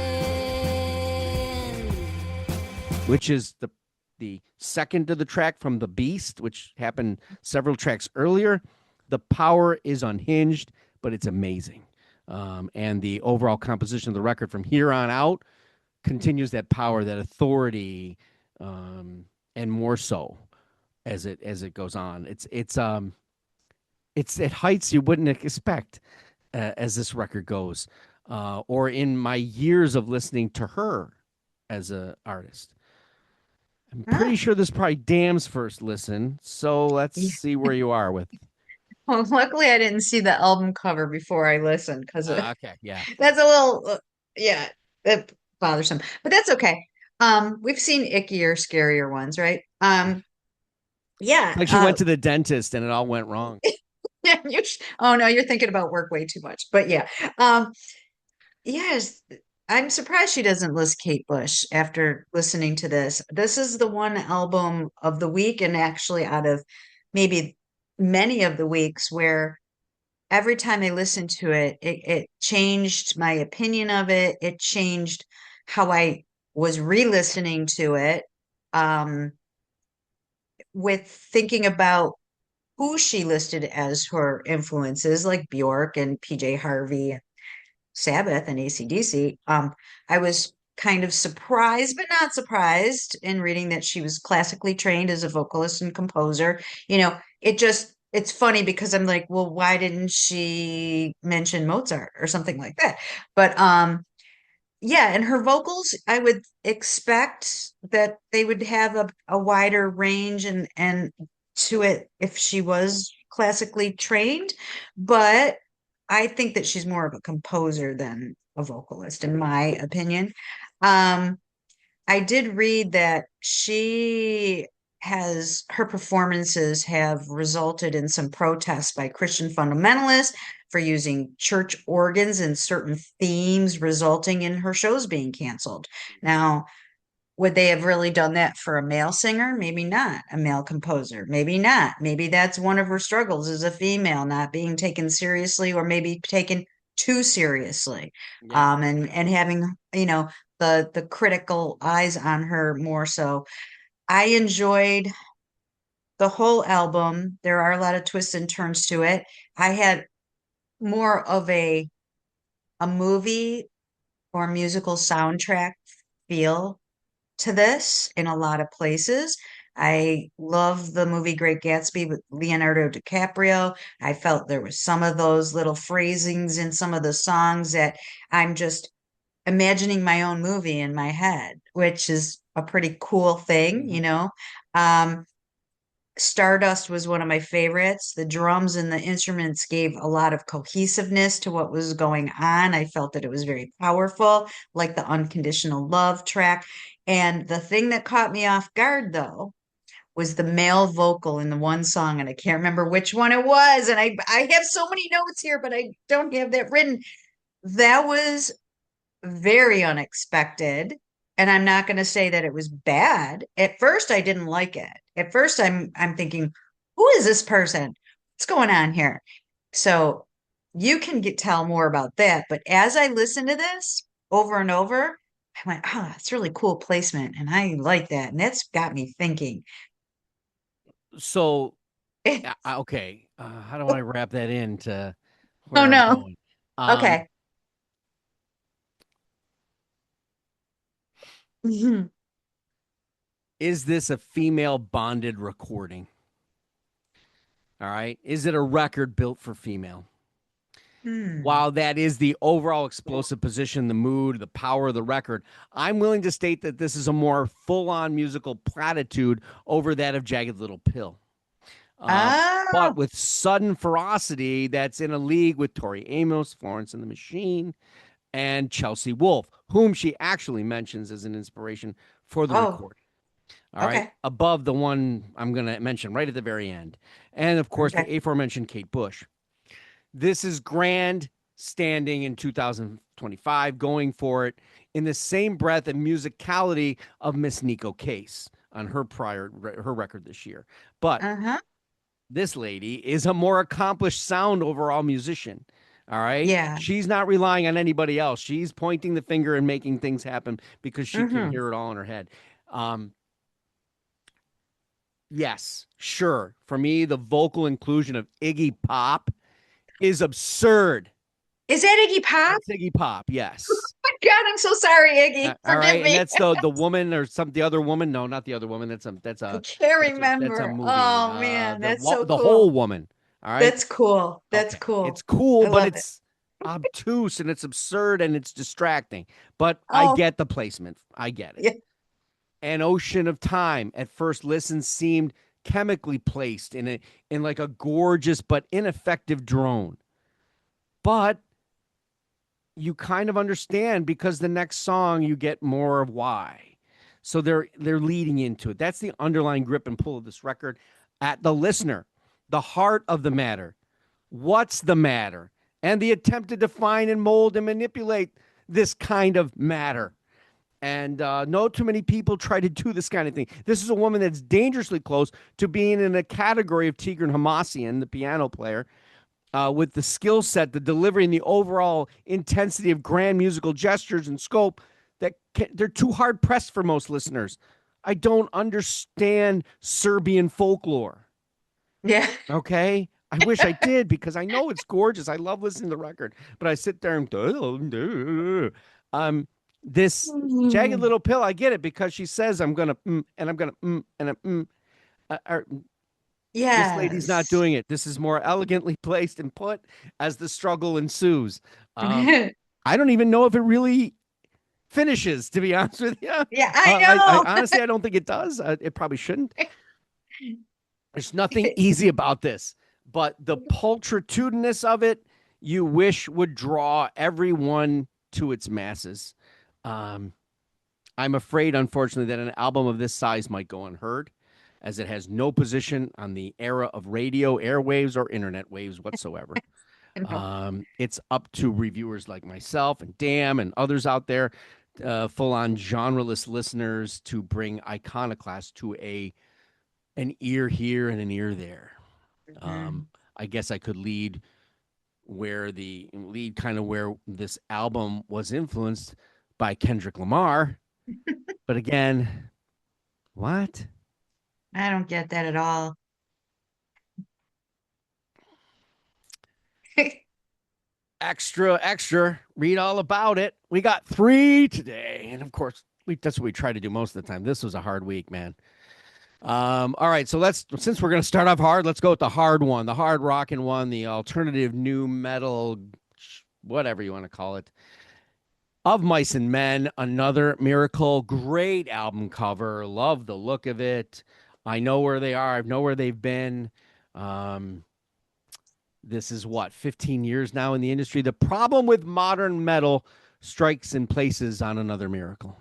[SPEAKER 1] which is the second to the track from the beast, which happened several tracks earlier. The power is unhinged, but it's amazing. And the overall composition of the record from here on out continues that power, that authority, and more so as it goes on. It's at heights you wouldn't expect as this record goes, or in my years of listening to her as a artist. I'm pretty
[SPEAKER 2] Ah,
[SPEAKER 1] sure this is probably Dam's first listen, so let's
[SPEAKER 2] yeah.
[SPEAKER 1] see where you are with.
[SPEAKER 2] Well, luckily I didn't see the album cover before I listened because
[SPEAKER 1] Okay, yeah,
[SPEAKER 2] that's a little, yeah, bothersome. But that's okay. We've seen ickier, scarier ones, right?
[SPEAKER 1] yeah.
[SPEAKER 2] Yeah.
[SPEAKER 1] It's like she went to the dentist and it all went wrong.
[SPEAKER 2] Oh no, you're thinking about work way too much. But yeah. Um, yes, I'm surprised she doesn't list Kate Bush after listening to this. This is the one album of the week, and actually out of maybe many of the weeks where every time I listened to it, it changed my opinion of it. It changed how I was re-listening to it, um, with thinking about who she listed as her influences, like Bjork and PJ Harvey, Sabbath and AC/DC. I was kind of surprised, but not surprised in reading that she was classically trained as a vocalist and composer. It's funny because I'm like, well, why didn't she mention Mozart or something like that? But yeah, and her vocals, I would expect that they would have a wider range and to it if she was classically trained, but I think that she's more of a composer than a vocalist, in my opinion. Um, I did read that her performances have resulted in some protests by Christian fundamentalists for using church organs in certain themes, resulting in her shows being canceled. Now, would they have really done that for a male singer? Maybe not. A male composer? Maybe not. Maybe that's one of her struggles as a female, not being taken seriously or maybe taken too seriously.
[SPEAKER 1] Yeah.
[SPEAKER 2] And having, the critical eyes on her more so. I enjoyed the whole album. There are a lot of twists and turns to it. I had more of a movie or musical soundtrack feel to this in a lot of places. I love the movie Great Gatsby with Leonardo DiCaprio. I felt there was some of those little phrasings in some of the songs that I'm just imagining my own movie in my head, which is a pretty cool thing,
[SPEAKER 1] Mhm.
[SPEAKER 2] Um, Stardust was one of my favorites. The drums and the instruments gave a lot of cohesiveness to what was going on. I felt that it was very powerful, like the Unconditional Love track. And the thing that caught me off guard, though, was the male vocal in the one song, and I can't remember which one it was. And I have so many notes here, but I don't have that written. That was very unexpected. And I'm not going to say that it was bad. At first, I didn't like it. At first, I'm thinking, who is this person? What's going on here? So you can tell more about that. But as I listened to this over and over, I went, oh, that's really cool placement. And I like that. And that's got me thinking.
[SPEAKER 1] So, okay, how do I wrap that into
[SPEAKER 2] Oh
[SPEAKER 1] where I'm
[SPEAKER 2] no.
[SPEAKER 1] going? Um,
[SPEAKER 2] Okay. Mhm.
[SPEAKER 1] is this a female bonded recording? All right. Is it a record built for female?
[SPEAKER 2] Hmm.
[SPEAKER 1] While that is the overall explosive position, the mood, the power of the record, I'm willing to state that this is a more full on musical platitude over that of Jagged Little Pill. Uh,
[SPEAKER 2] Oh,
[SPEAKER 1] but with sudden ferocity that's in a league with Tori Amos, Florence and the Machine, and Chelsea Wolfe, whom she actually mentions as an inspiration for the
[SPEAKER 2] oh,
[SPEAKER 1] recording. All right.
[SPEAKER 2] okay.
[SPEAKER 1] Above the one I'm going to mention right at the very end. And of course,
[SPEAKER 2] Okay.
[SPEAKER 1] the aforementioned Kate Bush. This is grand standing in 2025, going for it in the same breath and musicality of Miss Nico Case on her record this year. But
[SPEAKER 2] Uh-huh.
[SPEAKER 1] this lady is a more accomplished sound overall musician. All right.
[SPEAKER 2] Yeah.
[SPEAKER 1] She's not relying on anybody else. She's pointing the finger and making things happen because she can
[SPEAKER 2] Mm-hmm.
[SPEAKER 1] hear it all in her head. Um, yes, sure. For me, the vocal inclusion of Iggy Pop is absurd.
[SPEAKER 2] Is that Iggy Pop?
[SPEAKER 1] That's Iggy Pop, yes.
[SPEAKER 2] My God, I'm so sorry, Iggy.
[SPEAKER 1] All
[SPEAKER 2] Forgive
[SPEAKER 1] right, and
[SPEAKER 2] me.
[SPEAKER 1] that's the woman or the other woman. No, not the other woman.
[SPEAKER 2] I can't
[SPEAKER 1] That's a
[SPEAKER 2] remember.
[SPEAKER 1] movie.
[SPEAKER 2] Oh man, that's so
[SPEAKER 1] The Whole
[SPEAKER 2] cool.
[SPEAKER 1] Woman. All right.
[SPEAKER 2] That's cool. That's
[SPEAKER 1] Okay. It's
[SPEAKER 2] cool.
[SPEAKER 1] cool,
[SPEAKER 2] I
[SPEAKER 1] but
[SPEAKER 2] love it.
[SPEAKER 1] it's obtuse and it's absurd and it's distracting. But I
[SPEAKER 2] Oh,
[SPEAKER 1] get the placement. I get it.
[SPEAKER 2] yeah.
[SPEAKER 1] An Ocean of Time at first listen seemed chemically placed in like a gorgeous but ineffective drone. But you kind of understand because the next song you get more of why. So they're leading into it. That's the underlying grip and pull of this record at the listener, the heart of the matter. What's the matter? And the attempt to define and mold and manipulate this kind of matter. And no too many people try to do this kind of thing. This is a woman that's dangerously close to being in a category of Tigran Hamasyan, the piano player, with the skill set, the delivery, and the overall intensity of grand musical gestures and scope they're too hard pressed for most listeners. I don't understand Serbian folklore.
[SPEAKER 2] Yeah.
[SPEAKER 1] Okay. I wish I did because I know it's gorgeous. I love listening to the record, but I sit there and this Jagged
[SPEAKER 2] Mm.
[SPEAKER 1] Little Pill. I get it because she says I'm gonna and I'm gonna and I'm this lady's not
[SPEAKER 2] Yes.
[SPEAKER 1] doing it. This is more elegantly placed and put as the struggle ensues. I don't even know if it really finishes, to be honest with you.
[SPEAKER 2] Yeah, I
[SPEAKER 1] I
[SPEAKER 2] know.
[SPEAKER 1] honestly, I don't think it does. It probably shouldn't. There's nothing easy about this, but the pulchritudinous of it, you wish would draw everyone to its masses. Um, I'm afraid, unfortunately, that an album of this size might go unheard, as it has no position on the era of radio, airwaves, or internet waves whatsoever.
[SPEAKER 2] I know.
[SPEAKER 1] It's up to reviewers like myself and Dan and others out there, full-on genreless listeners, to bring Iconoclast to an ear here and an ear there.
[SPEAKER 2] Mhm.
[SPEAKER 1] I guess I could lead kind of where this album was influenced by Kendrick Lamar, but again, what?
[SPEAKER 2] I don't get that at all.
[SPEAKER 1] Extra, read all about it. We got 3 today, and of course, that's what we try to do most of the time. This was a hard week, man. All right, so since we're gonna start off hard, let's go with the hard one, the hard rockin' one, the alternative new metal, whatever you want to call it. Of Mice and Men, Another Miracle, great album cover. Love the look of it. I know where they are. I know where they've been. Um, this is 15 years now in the industry. The problem with modern metal strikes in places on Another Miracle.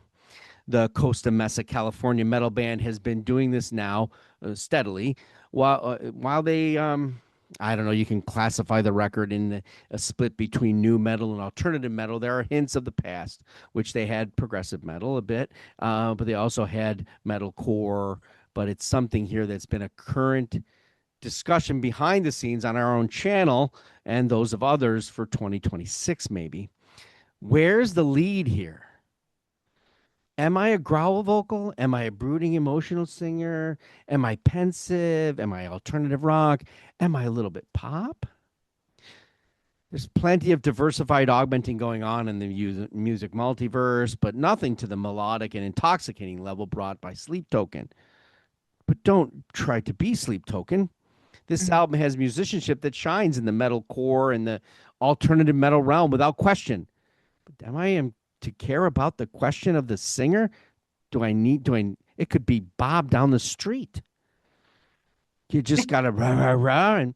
[SPEAKER 1] The Costa Mesa, California metal band has been doing this now steadily while they, I don't know, you can classify the record in a split between new metal and alternative metal. There are hints of the past, which they had progressive metal a bit, but they also had metalcore. But it's something here that's been a current discussion behind the scenes on our own channel and those of others for 2026, maybe. Where's the lead here? Am I a growl vocal? Am I a brooding emotional singer? Am I pensive? Am I alternative rock? Am I a little bit pop? There's plenty of diversified augmenting going on in the music multiverse, but nothing to the melodic and intoxicating level brought by Sleep Token. But don't try to be Sleep Token. This
[SPEAKER 2] Mhm.
[SPEAKER 1] album has musicianship that shines in the metal core and the alternative metal realm without question. But am I to care about the question of the singer? It could be Bob down the street. You just got to rah, rah, rah. And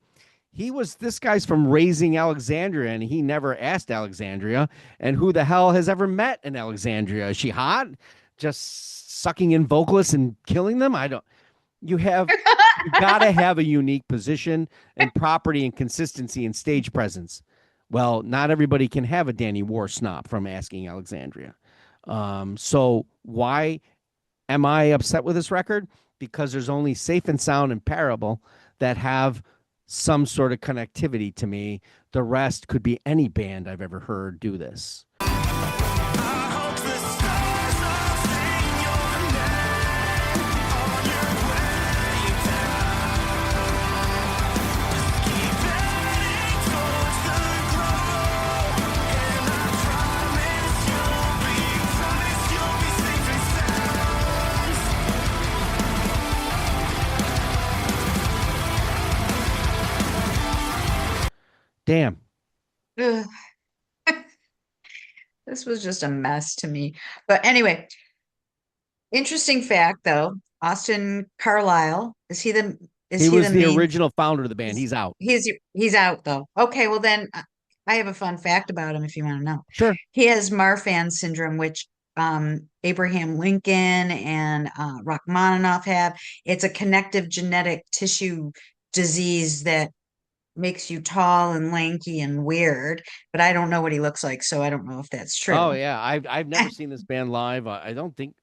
[SPEAKER 1] this guy's from Raising Alexandria, and he never asked Alexandria. And who the hell has ever met in Alexandria? Is she hot? Just sucking in vocalists and killing them? I don't. You have you got to have a unique position and property and consistency and stage presence. Well, not everybody can have a Danny Warsnop from Asking Alexandria. So why am I upset with this record? Because there's only Safe and Sound and Parable that have some sort of connectivity to me. The rest could be any band I've ever heard do this. Damn.
[SPEAKER 2] Ugh. This was just a mess to me. But anyway, interesting fact though, Austin Carlisle, is
[SPEAKER 1] He
[SPEAKER 2] he
[SPEAKER 1] was
[SPEAKER 2] the
[SPEAKER 1] the
[SPEAKER 2] main
[SPEAKER 1] original founder of the band. He's out.
[SPEAKER 2] he's out though. Okay, well then I have a fun fact about him if you want to know.
[SPEAKER 1] Sure.
[SPEAKER 2] He has Marfan syndrome, which Abraham Lincoln and Rachmaninoff have. It's a connective genetic tissue disease that makes you tall and lanky and weird, but I don't know what he looks like, so I don't know if that's true.
[SPEAKER 1] Oh yeah, I've never seen this band live. I don't think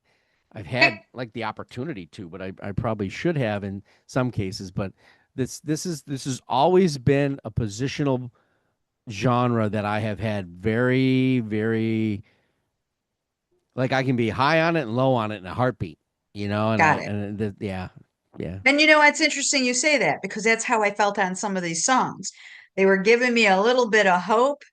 [SPEAKER 1] I've had like the opportunity to, but I probably should have in some cases. But this has always been a positional genre that I have had very, very, like I can be high on it and low on it in a heartbeat,
[SPEAKER 2] Got it.
[SPEAKER 1] Yeah.
[SPEAKER 2] And it's interesting you say that because that's how I felt on some of these songs. They were giving me a little bit of hope.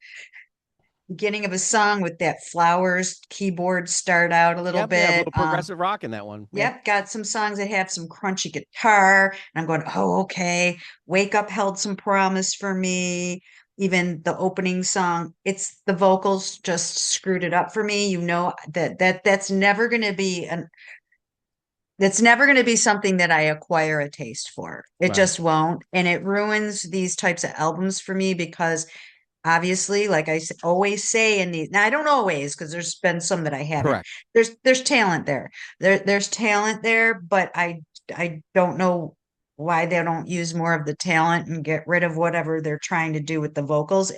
[SPEAKER 2] Beginning of a song with that Flowers keyboard start out a little
[SPEAKER 1] Yep, yeah, a
[SPEAKER 2] bit.
[SPEAKER 1] little progressive rock in that one.
[SPEAKER 2] Yep, got some songs that have some crunchy guitar, and I'm going, oh, okay. Wake Up held some promise for me. Even the opening song, it's the vocals just screwed it up for me. You know that's never going to be something that I acquire a taste for. It
[SPEAKER 1] Right.
[SPEAKER 2] just won't, and it ruins these types of albums for me because obviously, like always say in these, now I don't always because there's been some that I haven't.
[SPEAKER 1] Correct.
[SPEAKER 2] There's talent there. There's talent there, but I don't know why they don't use more of the talent and get rid of whatever they're trying to do with the vocals.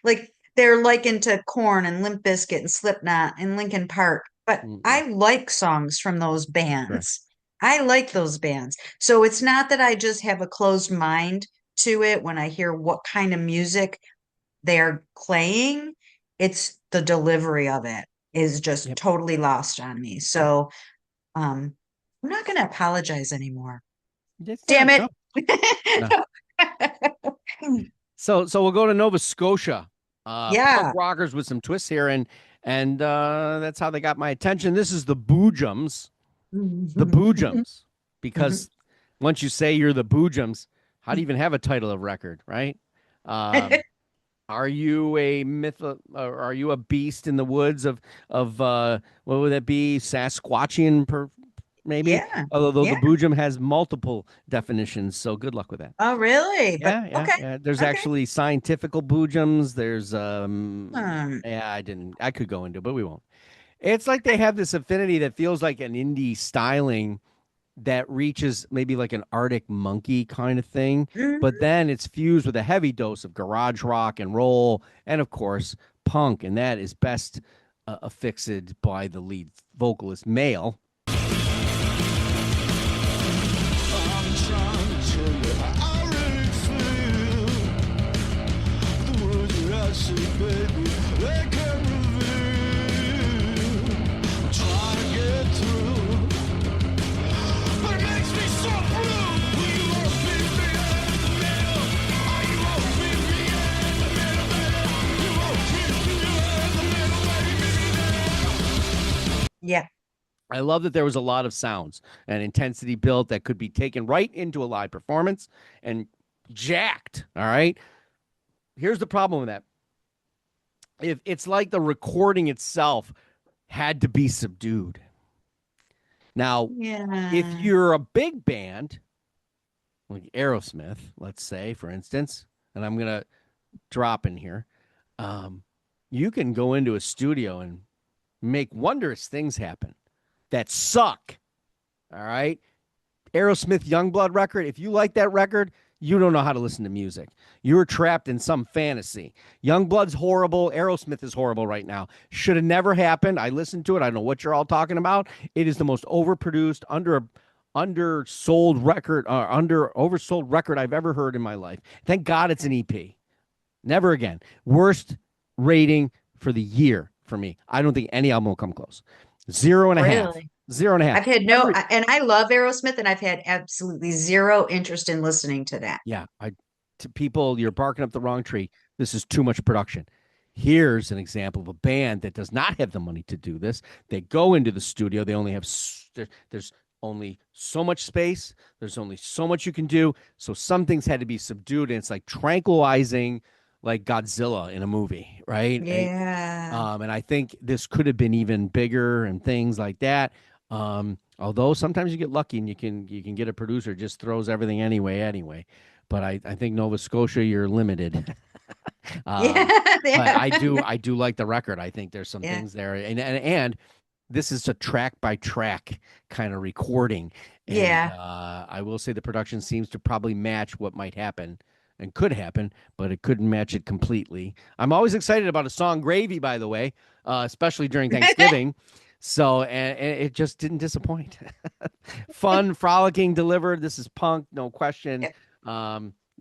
[SPEAKER 2] Like they're likened to Korn and Limp Bizkit and Slipknot and Linkin Park, but I like songs from those bands.
[SPEAKER 1] Sure.
[SPEAKER 2] I like those bands. So it's not that I just have a closed mind to it when I hear what kind of music they're playing. It's the delivery of it is just totally lost on me. So I'm not going to apologize anymore. Damn it.
[SPEAKER 1] No. So we'll go to Nova Scotia. Punk rockers with some twists here, and that's how they got my attention. This is the Boojums. The Boojums. Because once you say you're the Boojums, how do you even have a title of record, right? Are you a myth? Are you a beast in the woods of what would that be? Sasquatchian, maybe.
[SPEAKER 2] Yeah.
[SPEAKER 1] Although the Boojum has multiple definitions, so good luck with that.
[SPEAKER 2] Oh, really?
[SPEAKER 1] Yeah,
[SPEAKER 2] but, okay.
[SPEAKER 1] Yeah. There's actually scientifical Boojums. There's I could go into it, but we won't. It's like they have this affinity that feels like an indie styling that reaches maybe like an Arctic Monkey kind of thing, but then it's fused with a heavy dose of garage rock and roll, and of course punk, and that is best affixed by the lead vocalist, male.
[SPEAKER 2] Yeah.
[SPEAKER 1] I love that there was a lot of sounds and intensity built that could be taken right into a live performance, and jacked. All right. Here's the problem with that. If it's like the recording itself had to be subdued. Now, if
[SPEAKER 2] Yeah.
[SPEAKER 1] you're a big band, like Aerosmith, let's say, for instance, and I'm gonna drop in here, um, you can go into a studio and make wondrous things happen that suck. All right. Aerosmith Youngblood record, if you like that record, you don't know how to listen to music. You're trapped in some fantasy. Youngblood's horrible. Aerosmith is horrible right now. Should have never happened. I listened to it. I don't know what you're all talking about. It is the most overproduced, undersold record, oversold record I've ever heard in my life. Thank God it's an EP. Never again. Worst rating for the year for me. I don't think any album will come close. 0.5.
[SPEAKER 2] Really?
[SPEAKER 1] 0.5.
[SPEAKER 2] I've had and I love Aerosmith, and I've had absolutely zero interest in listening to that.
[SPEAKER 1] Yeah, to people, you're barking up the wrong tree. This is too much production. Here's an example of a band that does not have the money to do this. They go into the studio. They only have there's only so much space. There's only so much you can do. So some things had to be subdued, and it's like tranquilizing, like Godzilla in a movie, right?
[SPEAKER 2] Yeah.
[SPEAKER 1] And I think this could have been even bigger and things like that. Although sometimes you get lucky and you can get a producer just throws everything anyway. But I think Nova Scotia, you're limited.
[SPEAKER 2] Yeah.
[SPEAKER 1] But
[SPEAKER 2] Yeah.
[SPEAKER 1] I do like the record. I think there's some
[SPEAKER 2] Yeah.
[SPEAKER 1] things there, and this is a track by track kind of recording. And
[SPEAKER 2] Yeah.
[SPEAKER 1] I will say the production seems to probably match what might happen and could happen, but it couldn't match it completely. I'm always excited about a song "Gravy," by the way, especially during Thanksgiving. So, and it just didn't disappoint. Fun, frolicking, delivered. This is punk, no question.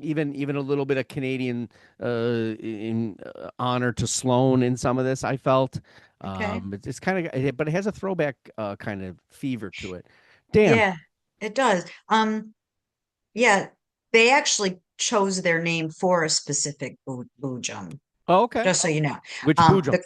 [SPEAKER 1] Even a little bit of Canadian in honor to Sloan in some of this. I felt
[SPEAKER 2] Okay.
[SPEAKER 1] it's kind of, but it has a throwback kind of fever to it. Damn.
[SPEAKER 2] Yeah, it does. Yeah, they actually chose their name for a specific boojum,
[SPEAKER 1] Oh, okay.
[SPEAKER 2] just so you know.
[SPEAKER 1] Which Boojum?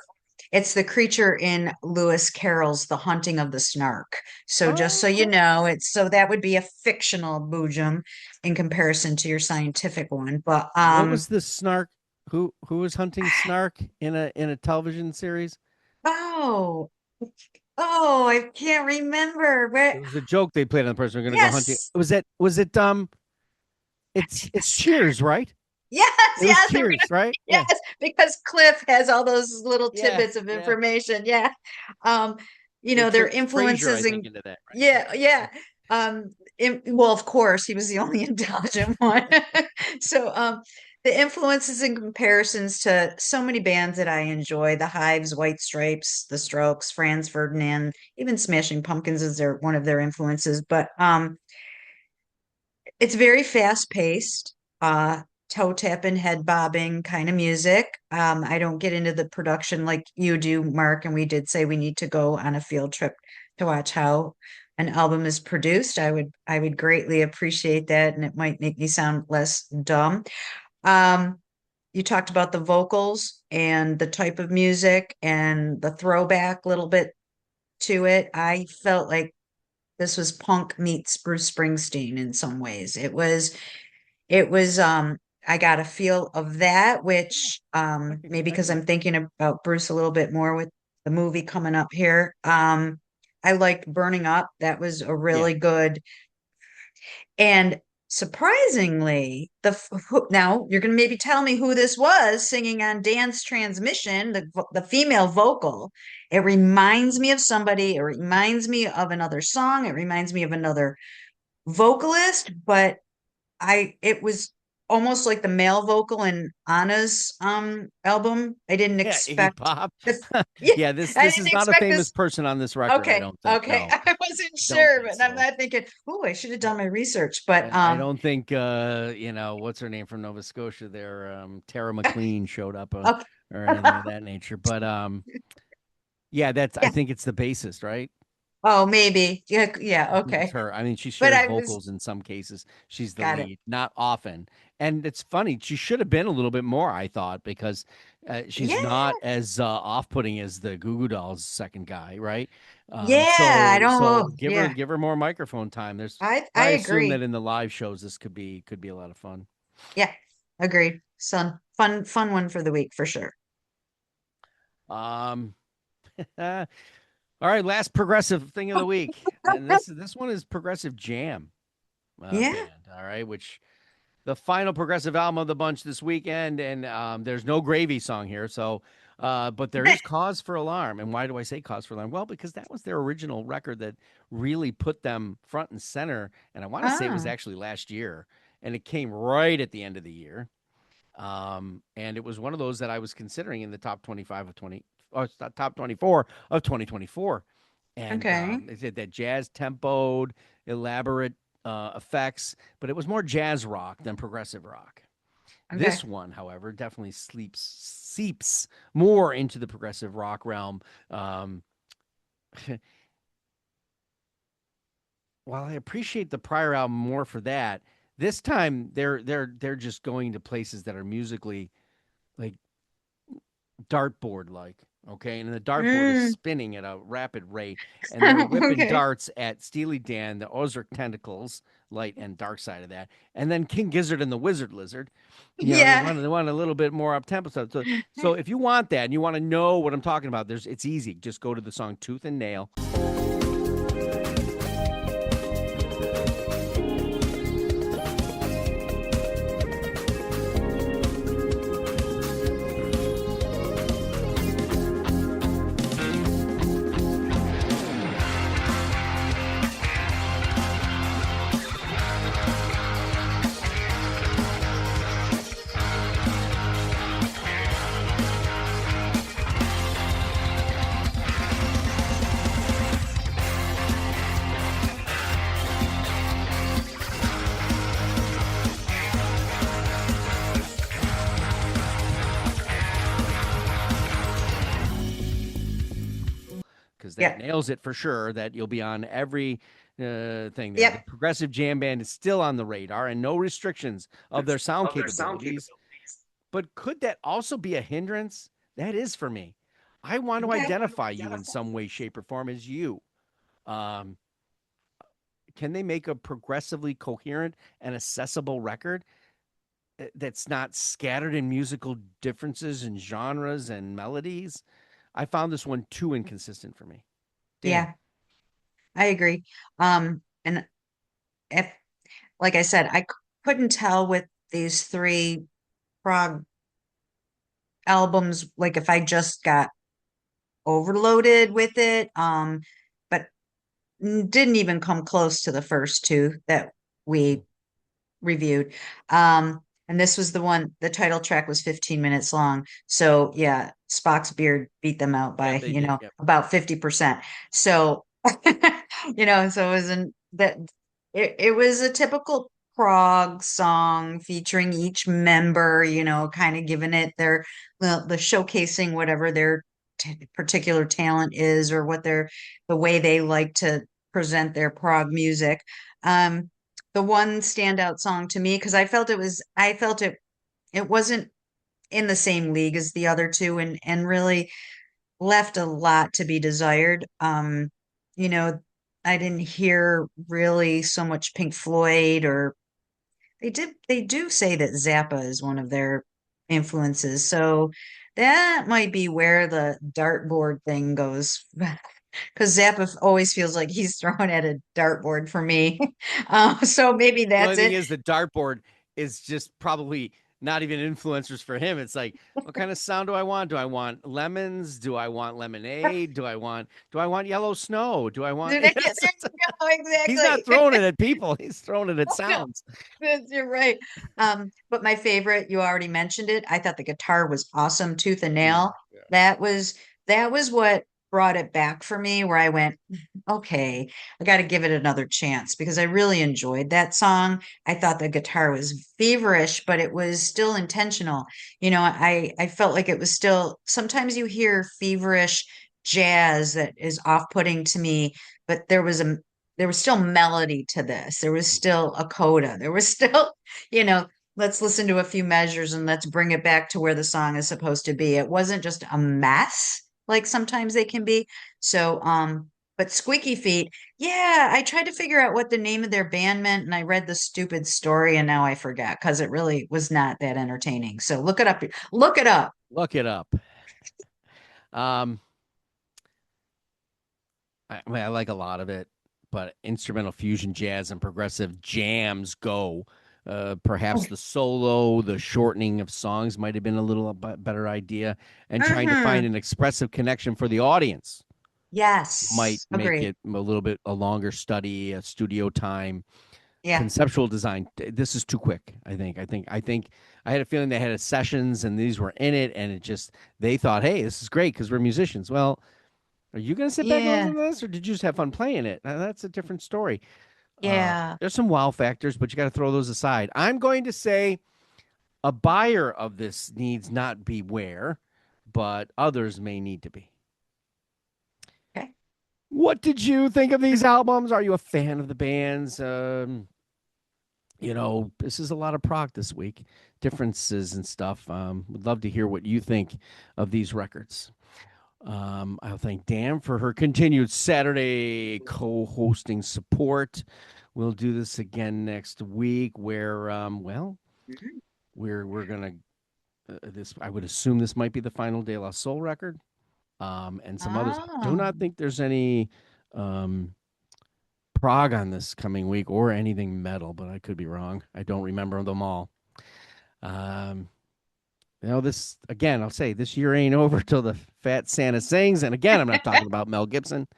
[SPEAKER 2] It's the creature in Lewis Carroll's The Hunting of the Snark. So just so
[SPEAKER 1] Oh,
[SPEAKER 2] you know, so that would be a fictional boojum in comparison to your scientific one. But
[SPEAKER 1] what was the Snark? Who was hunting Snark in a television series?
[SPEAKER 2] oh, oh, I can't remember
[SPEAKER 1] It
[SPEAKER 2] where.
[SPEAKER 1] was a joke they played on the person. We're gonna go hunting.
[SPEAKER 2] Yes,
[SPEAKER 1] Was it it's
[SPEAKER 2] yes,
[SPEAKER 1] Cheers, right?
[SPEAKER 2] yes,
[SPEAKER 1] It was
[SPEAKER 2] yes. We're
[SPEAKER 1] Cheers, right?
[SPEAKER 2] Yes,
[SPEAKER 1] Yeah.
[SPEAKER 2] because Cliff has all those little
[SPEAKER 1] Yeah.
[SPEAKER 2] tidbits of
[SPEAKER 1] Yeah.
[SPEAKER 2] information. Yeah. Um,
[SPEAKER 1] They
[SPEAKER 2] their
[SPEAKER 1] tricked Frasier, I
[SPEAKER 2] influences
[SPEAKER 1] think,
[SPEAKER 2] and
[SPEAKER 1] into that, right?
[SPEAKER 2] yeah, yeah. Well, of course, he was the only intelligent one. So, the influences and comparisons to so many bands that I enjoy, the Hives, White Stripes, the Strokes, Franz Ferdinand, even Smashing Pumpkins is one of their influences. But it's very fast paced, toe tapping, head bobbing kind of music. I don't get into the production like you do, Mark, and we did say we need to go on a field trip to watch how an album is produced. I would greatly appreciate that, and it might make me sound less dumb. Um, you talked about the vocals and the type of music and the throwback little bit to it. I felt like this was punk meets Bruce Springsteen in some ways. It was I got a feel of that, which maybe
[SPEAKER 1] I can
[SPEAKER 2] because I'm
[SPEAKER 1] dig
[SPEAKER 2] thinking about Bruce a little bit more with the movie coming up here. I liked Burning Up. That was a
[SPEAKER 1] it. Yeah.
[SPEAKER 2] really good, and surprisingly, now you're going to maybe tell me who this was singing on Dance Transmission, the female vocal. It reminds me of somebody. It reminds me of another song. It reminds me of another vocalist, but it was almost like the male vocal in Anna's album. I didn't
[SPEAKER 1] Yeah, Iggy
[SPEAKER 2] expect
[SPEAKER 1] Pop.
[SPEAKER 2] this. Yeah,
[SPEAKER 1] Yeah, this
[SPEAKER 2] I
[SPEAKER 1] this
[SPEAKER 2] didn't
[SPEAKER 1] is not a
[SPEAKER 2] expect
[SPEAKER 1] famous
[SPEAKER 2] this.
[SPEAKER 1] person on this record, I
[SPEAKER 2] Okay,
[SPEAKER 1] don't think.
[SPEAKER 2] okay.
[SPEAKER 1] No,
[SPEAKER 2] I wasn't
[SPEAKER 1] don't
[SPEAKER 2] sure,
[SPEAKER 1] think
[SPEAKER 2] but I'm
[SPEAKER 1] so.
[SPEAKER 2] not thinking, oh, I should have done my research. But
[SPEAKER 1] And I don't think what's her name from Nova Scotia there, Tara McLean showed up
[SPEAKER 2] okay.
[SPEAKER 1] or anything of that nature. But yeah, I
[SPEAKER 2] Yeah.
[SPEAKER 1] think it's the bassist, right?
[SPEAKER 2] Oh, maybe. Yeah, yeah,
[SPEAKER 1] I think it's
[SPEAKER 2] okay.
[SPEAKER 1] her. I mean, she
[SPEAKER 2] But
[SPEAKER 1] shares
[SPEAKER 2] I was
[SPEAKER 1] vocals in some cases. She's the
[SPEAKER 2] got it.
[SPEAKER 1] lead, not often. And it's funny. She should have been a little bit more, I thought, because she's
[SPEAKER 2] Yeah,
[SPEAKER 1] not as off-putting as the Goo Goo Dolls second guy, right?
[SPEAKER 2] yeah. I don't
[SPEAKER 1] So
[SPEAKER 2] know.
[SPEAKER 1] give her
[SPEAKER 2] Yeah,
[SPEAKER 1] give her more microphone time. There's,
[SPEAKER 2] I
[SPEAKER 1] but I assume that
[SPEAKER 2] agree.
[SPEAKER 1] in the live shows this could be a lot of fun.
[SPEAKER 2] Yeah, agreed. Fun one for the week for sure.
[SPEAKER 1] Um, all right, last progressive thing of the week, and this one is Progressive Jam
[SPEAKER 2] Yeah.
[SPEAKER 1] band. All right, which the final progressive album of the bunch this weekend, and there's no Gravy song here, so but there is cause for alarm. And why do I say cause for alarm? Well, because that was their original record that really put them front and center, and I want to say it was
[SPEAKER 2] Ah,
[SPEAKER 1] actually last year, and it came right at the end of the year. And it was one of those that I was considering in the top 25 of 20, or top 24 of 2024. And
[SPEAKER 2] okay.
[SPEAKER 1] they did that jazz tempoed, elaborate effects, but it was more jazz rock than progressive rock.
[SPEAKER 2] Okay.
[SPEAKER 1] This one, however, definitely seeps more into the progressive rock realm. Um, while I appreciate the prior album more for that, this time they're just going to places that are musically like dartboard like. Okay. And the dartboard is
[SPEAKER 2] Mm.
[SPEAKER 1] spinning at a rapid rate, and they're whipping
[SPEAKER 2] Okay.
[SPEAKER 1] darts at Steely Dan, the Ozark Tentacles, light and dark side of that, and then King Gizzard and the Wizard Lizard. You know,
[SPEAKER 2] Yeah.
[SPEAKER 1] they want a little bit more up tempo stuff. So if you want that and you want to know what I'm talking about, it's easy. Just go to the song Tooth and Nail. Because that
[SPEAKER 2] Yeah.
[SPEAKER 1] nails it for sure. That you'll be on every thing there. The
[SPEAKER 2] Yep.
[SPEAKER 1] Progressive Jam Band is still on the radar and no restrictions of their sound capabilities. But could that also be a hindrance? That is for me. I want to
[SPEAKER 2] Okay.
[SPEAKER 1] identify you in some way, shape, or form as you. Um, can they make a progressively coherent and accessible record that's not scattered in musical differences and genres and melodies? I found this one too inconsistent for me. Dan.
[SPEAKER 2] Yeah, I agree. And if, like I said, couldn't tell with these three prog albums, like if I just got overloaded with it. But didn't even come close to the first two that we reviewed. And this was the one, the title track was 15 minutes long. So yeah, Spock's beard beat them out
[SPEAKER 1] Yep,
[SPEAKER 2] by,
[SPEAKER 1] they did. Yep.
[SPEAKER 2] about 50%. So, so it wasn't that it was a typical prog song featuring each member, kind of giving it the showcasing whatever their particular talent is or the way they like to present their prog music. The one standout song to me because I felt it wasn't in the same league as the other two and really left a lot to be desired. You know, I didn't hear really so much Pink Floyd or they do say that Zappa is one of their influences. So that might be where the dartboard thing goes. Because Zappa always feels like he's throwing at a dartboard for me. So maybe
[SPEAKER 1] The only
[SPEAKER 2] that's
[SPEAKER 1] thing
[SPEAKER 2] it.
[SPEAKER 1] is the dartboard is just probably not even influencers for him. It's like, what kind of sound do I want? Do I want lemons? Do I want lemonade? Do I want yellow snow? Do I want
[SPEAKER 2] There you go,
[SPEAKER 1] he's not
[SPEAKER 2] exactly.
[SPEAKER 1] throwing it at people. He's throwing it at
[SPEAKER 2] No,
[SPEAKER 1] sounds.
[SPEAKER 2] you're right. But my favorite, you already mentioned it. I thought the guitar was awesome, tooth and nail.
[SPEAKER 1] Yeah.
[SPEAKER 2] That was that was what brought it back for me, where I went, okay, I got to give it another chance because I really enjoyed that song. I thought the guitar was feverish, but it was still intentional. I felt like it was still. Sometimes you hear feverish jazz that is off-putting to me, but there was still melody to this. There was still a coda. There was still, you know, let's listen to a few measures and let's bring it back to where the song is supposed to be. It wasn't just a mess like sometimes they can be. So, But Squeaky Feet, yeah, I tried to figure out what the name of their band meant, and I read the stupid story, and now I forgot because it really was not that entertaining. So look it up. Look it up.
[SPEAKER 1] Look it up. Um, I like a lot of it, but instrumental fusion, jazz, and progressive jams go. Perhaps the solo, the shortening of songs might have been a little better idea, and trying to find
[SPEAKER 2] Mhm.
[SPEAKER 1] an expressive connection for the audience might
[SPEAKER 2] Yes,
[SPEAKER 1] make
[SPEAKER 2] agreed.
[SPEAKER 1] it a little bit a longer study, a studio time.
[SPEAKER 2] Yeah,
[SPEAKER 1] Conceptual design. This is too quick. I think I had a feeling they had sessions and these were in it, and it just they thought, hey, this is great because we're musicians. Well, are you going to sit back and
[SPEAKER 2] yeah,
[SPEAKER 1] listen to this, or did you just have fun playing it? That's a different story.
[SPEAKER 2] yeah.
[SPEAKER 1] There's some wow factors, but you got to throw those aside. I'm going to say a buyer of this needs not beware, but others may need to be.
[SPEAKER 2] Okay.
[SPEAKER 1] What did you think of these albums? Are you a fan of the bands? This is a lot of prog this week, differences and stuff. Would love to hear what you think of these records. I'll thank Dan for her continued Saturday co-hosting support. We'll do this again next week, where
[SPEAKER 2] Mhm.
[SPEAKER 1] we're gonna this. I would assume this might be the final De La Soul record, and some others. I do
[SPEAKER 2] Oh,
[SPEAKER 1] not think there's any um, prog on this coming week or anything metal, but I could be wrong. I don't remember them all. Um, this again, I'll say this year ain't over till the Fat Santa sings. And again, I'm not talking about Mel Gibson.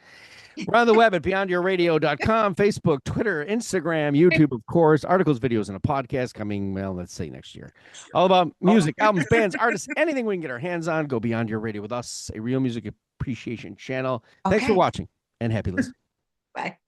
[SPEAKER 1] We're on the web at beyondyourradio.com, Facebook, Twitter, Instagram, YouTube, of course, articles, videos, and a podcast coming, well, let's say next year. All about
[SPEAKER 2] oh.
[SPEAKER 1] music, albums, bands, artists, anything we can get our hands on. Go Beyond Your Radio with us, a real music appreciation channel. Thanks for
[SPEAKER 2] Okay.
[SPEAKER 1] watching and happy listening.
[SPEAKER 2] Bye.